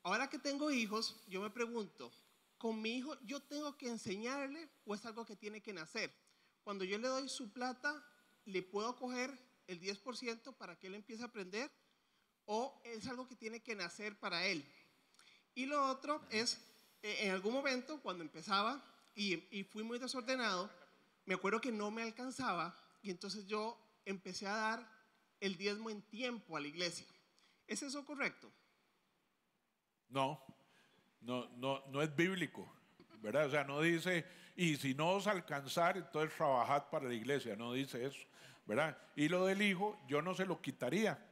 S12: Ahora que tengo hijos, yo me pregunto, ¿con mi hijo yo tengo que enseñarle o es algo que tiene que nacer? Cuando yo le doy su plata, ¿le puedo coger el 10% para que él empiece a aprender? ¿O es algo que tiene que nacer para él? Y lo otro es, en algún momento cuando empezaba y fui muy desordenado, me acuerdo que no me alcanzaba y entonces yo empecé a dar el diezmo en tiempo a la iglesia. ¿Es eso correcto?
S1: No es bíblico, ¿verdad? O sea, no dice, y si no os alcanzar, entonces trabajad para la iglesia, no dice eso, ¿verdad? Y lo del hijo, yo no se lo quitaría,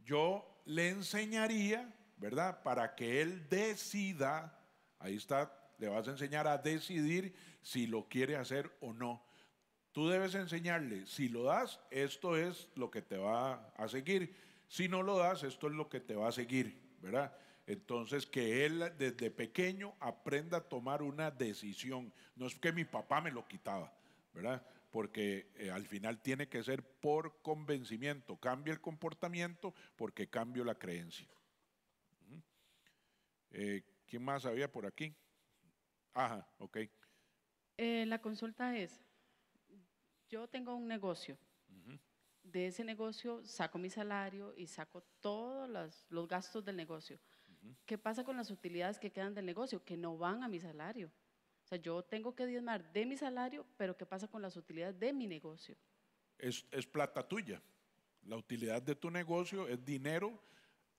S1: yo le enseñaría, ¿verdad? Para que él decida, ahí está, le vas a enseñar a decidir si lo quiere hacer o no. Tú debes enseñarle, si lo das, esto es lo que te va a seguir, si no lo das, esto es lo que te va a seguir, ¿verdad? Entonces, que él desde pequeño aprenda a tomar una decisión. No es que mi papá me lo quitaba, ¿verdad? Porque al final tiene que ser por convencimiento. Cambia el comportamiento porque cambio la creencia. ¿Quién más había por aquí? Ajá, ok.
S13: La consulta es, yo tengo un negocio. De ese negocio saco mi salario y saco todos los gastos del negocio. ¿Qué pasa con las utilidades que quedan del negocio? Que no van a mi salario. O sea, yo tengo que diezmar de mi salario, pero ¿qué pasa con las utilidades de mi negocio?
S1: Es plata tuya. La utilidad de tu negocio es dinero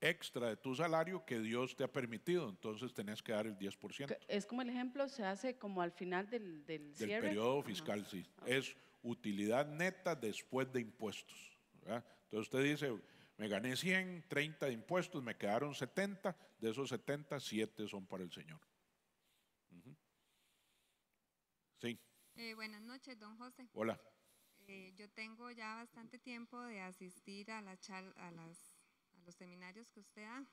S1: extra de tu salario que Dios te ha permitido, entonces tenés que dar el 10%.
S13: Es como el ejemplo, se hace como al final del cierre.
S1: Del periodo fiscal, sí. Es utilidad neta después de impuestos, ¿verdad? Entonces usted dice, me gané 100, 30 de impuestos, me quedaron 70, de esos 70, 7 son para el Señor. Sí.
S14: Buenas noches, don José.
S1: Hola.
S14: Yo tengo ya bastante tiempo de asistir a los seminarios que usted da.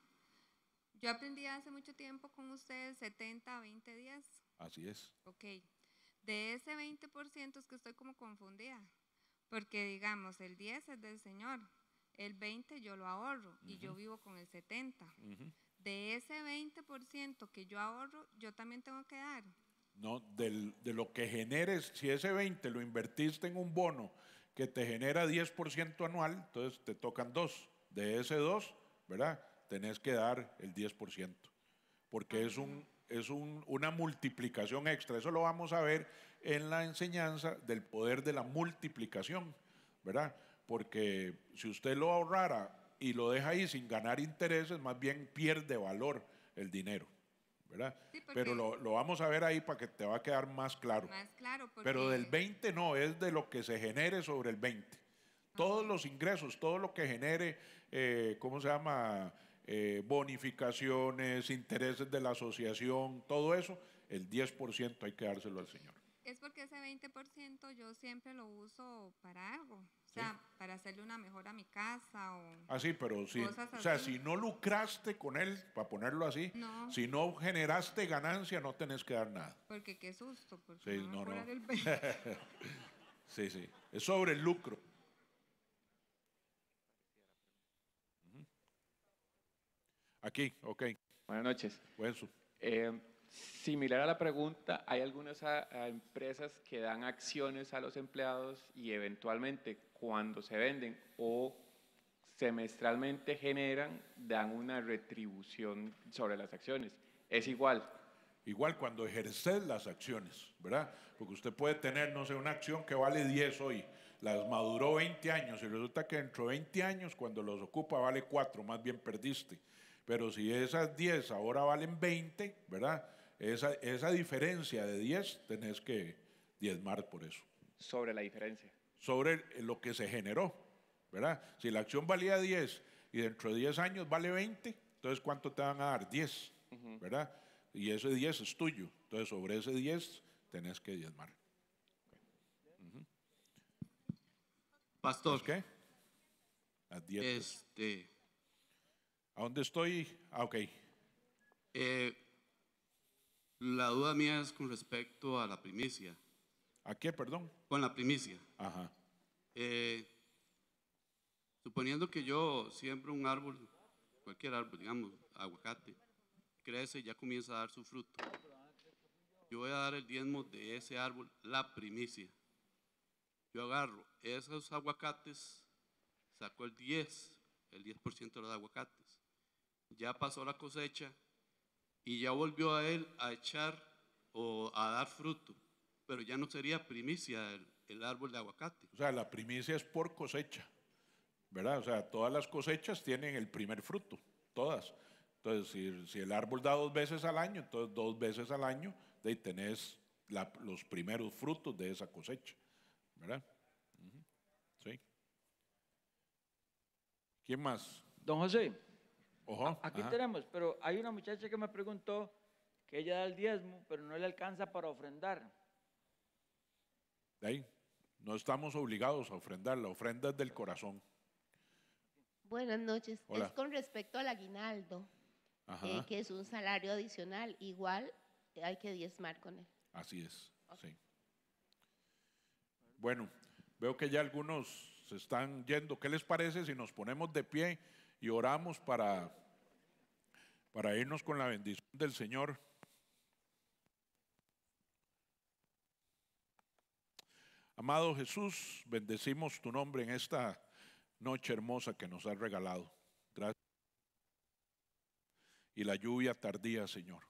S14: Yo aprendí hace mucho tiempo con usted 70 a 20 días.
S1: Así es.
S14: Ok. De ese 20% es que estoy como confundida, porque digamos, el 10 es del Señor, el 20 yo lo ahorro y yo vivo con el 70. De ese 20% que yo ahorro, yo también tengo que dar.
S1: No, de lo que generes, si ese 20 lo invertiste en un bono que te genera 10% anual, entonces te tocan 2. De ese 2, ¿verdad? Tenés que dar el 10%, porque es una multiplicación extra. Eso lo vamos a ver en la enseñanza del poder de la multiplicación, ¿verdad? Porque si usted lo ahorrara y lo deja ahí sin ganar intereses, más bien pierde valor el dinero, ¿verdad?
S14: Sí, porque-
S1: Pero lo vamos a ver ahí para que te va a quedar más claro.
S14: Más claro, porque
S1: Pero del 20 no, es de lo que se genere sobre el 20. Todos los ingresos, todo lo que genere, ¿cómo se llama? Bonificaciones, intereses de la asociación, todo eso, el 10% hay que dárselo al Señor.
S14: es porque ese 20% yo siempre lo uso para algo, o sea, para hacerle una mejora a mi casa o
S1: Así, pero si,
S14: cosas
S1: o sea,
S14: así.
S1: si no lucraste con él, para ponerlo así,
S14: No.
S1: si no generaste ganancia, no tenés que dar nada.
S14: Porque qué susto, porque
S1: Sí,
S14: me van a
S1: no, no.
S14: cobrar el 20.
S1: Sí, sí, es sobre el lucro. Ujú. Aquí, ok.
S15: Buenas noches.
S1: Eso.
S15: Similar a la pregunta, hay algunas empresas que dan acciones a los empleados y eventualmente cuando se venden o semestralmente generan, dan una retribución sobre las acciones. Es igual.
S1: Igual cuando ejerces las acciones, ¿verdad? Porque usted puede tener, no sé, una acción que vale 10 hoy, las maduró 20 años y resulta que dentro de 20 años cuando los ocupa vale 4, más bien perdiste. Pero si esas 10 ahora valen 20, ¿verdad? Esa diferencia de 10 tenés que diezmar por eso.
S15: Sobre la diferencia.
S1: Sobre lo que se generó, ¿verdad? Si la acción valía 10 y dentro de 10 años vale 20, entonces ¿cuánto te van a dar? 10, ¿verdad? Y ese 10 es tuyo. Entonces sobre ese 10 tenés que diezmar.
S16: Pastor.
S1: ¿Qué? Las dietas. ¿A dónde estoy? Ah, ok.
S16: La duda mía es con respecto a la primicia.
S1: ¿A qué, perdón?
S16: Con la primicia.
S1: Ajá.
S16: Suponiendo que yo siembro un árbol, cualquier árbol, digamos, aguacate, crece y ya comienza a dar su fruto. Yo voy a dar el diezmo de ese árbol, la primicia. Yo agarro esos aguacates, saco el 10% de los aguacates. Ya pasó la cosecha y ya volvió a él a echar o a dar fruto, pero ya no sería primicia el árbol de aguacate.
S1: O sea, la primicia es por cosecha, ¿verdad? O sea, todas las cosechas tienen el primer fruto, todas. Entonces, si el árbol da 2 veces al año, entonces 2 veces al año de ahí tenés los primeros frutos de esa cosecha, ¿verdad? Sí. ¿Quién más?
S17: Don José,
S1: Ojo,
S17: aquí
S1: ajá.
S17: tenemos, pero hay una muchacha que me preguntó que ella da el diezmo, pero no le alcanza para ofrendar.
S1: De ahí, no estamos obligados a ofrendar, la ofrenda es del corazón.
S18: Buenas noches.
S1: Hola.
S18: Es con respecto al aguinaldo,
S1: Ajá.
S18: que es un salario adicional. Igual hay que diezmar con él.
S1: Así es, sí. Bueno, veo que ya algunos se están yendo. ¿Qué les parece si nos ponemos de pie y oramos para irnos con la bendición del Señor? Amado Jesús, bendecimos tu nombre en esta noche hermosa que nos has regalado. Gracias. Y la lluvia tardía, Señor.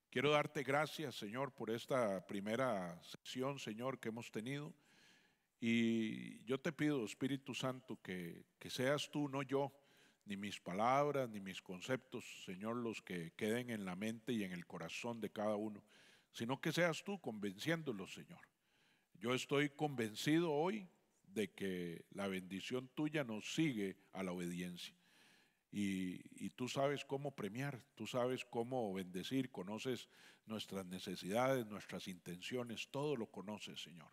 S1: Quiero darte gracias, Señor, por esta primera sesión, Señor, que hemos tenido. Y yo te pido, Espíritu Santo, que seas tú, no yo, ni mis palabras, ni mis conceptos, Señor, los que queden en la mente y en el corazón de cada uno, sino que seas tú convenciéndolos, Señor. Yo estoy convencido hoy de que la bendición tuya nos sigue a la obediencia. Y tú sabes cómo premiar, tú sabes cómo bendecir, conoces nuestras necesidades, nuestras intenciones, todo lo conoces, Señor.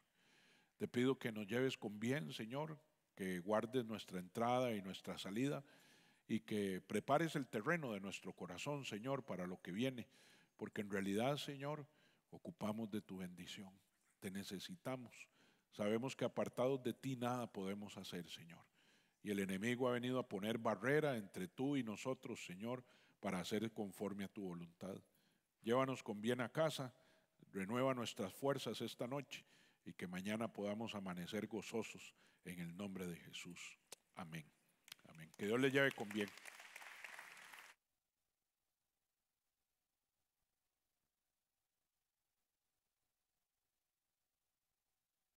S1: Te pido que nos lleves con bien, Señor, que guardes nuestra entrada y nuestra salida y que prepares el terreno de nuestro corazón, Señor, para lo que viene, porque en realidad, Señor, ocupamos de tu bendición, te necesitamos. Sabemos que apartados de ti nada podemos hacer, Señor. Y el enemigo ha venido a poner barrera entre tú y nosotros, Señor, para hacer conforme a tu voluntad. Llévanos con bien a casa, renueva nuestras fuerzas esta noche y que mañana podamos amanecer gozosos en el nombre de Jesús. Amén. Amén. Que Dios le lleve con bien.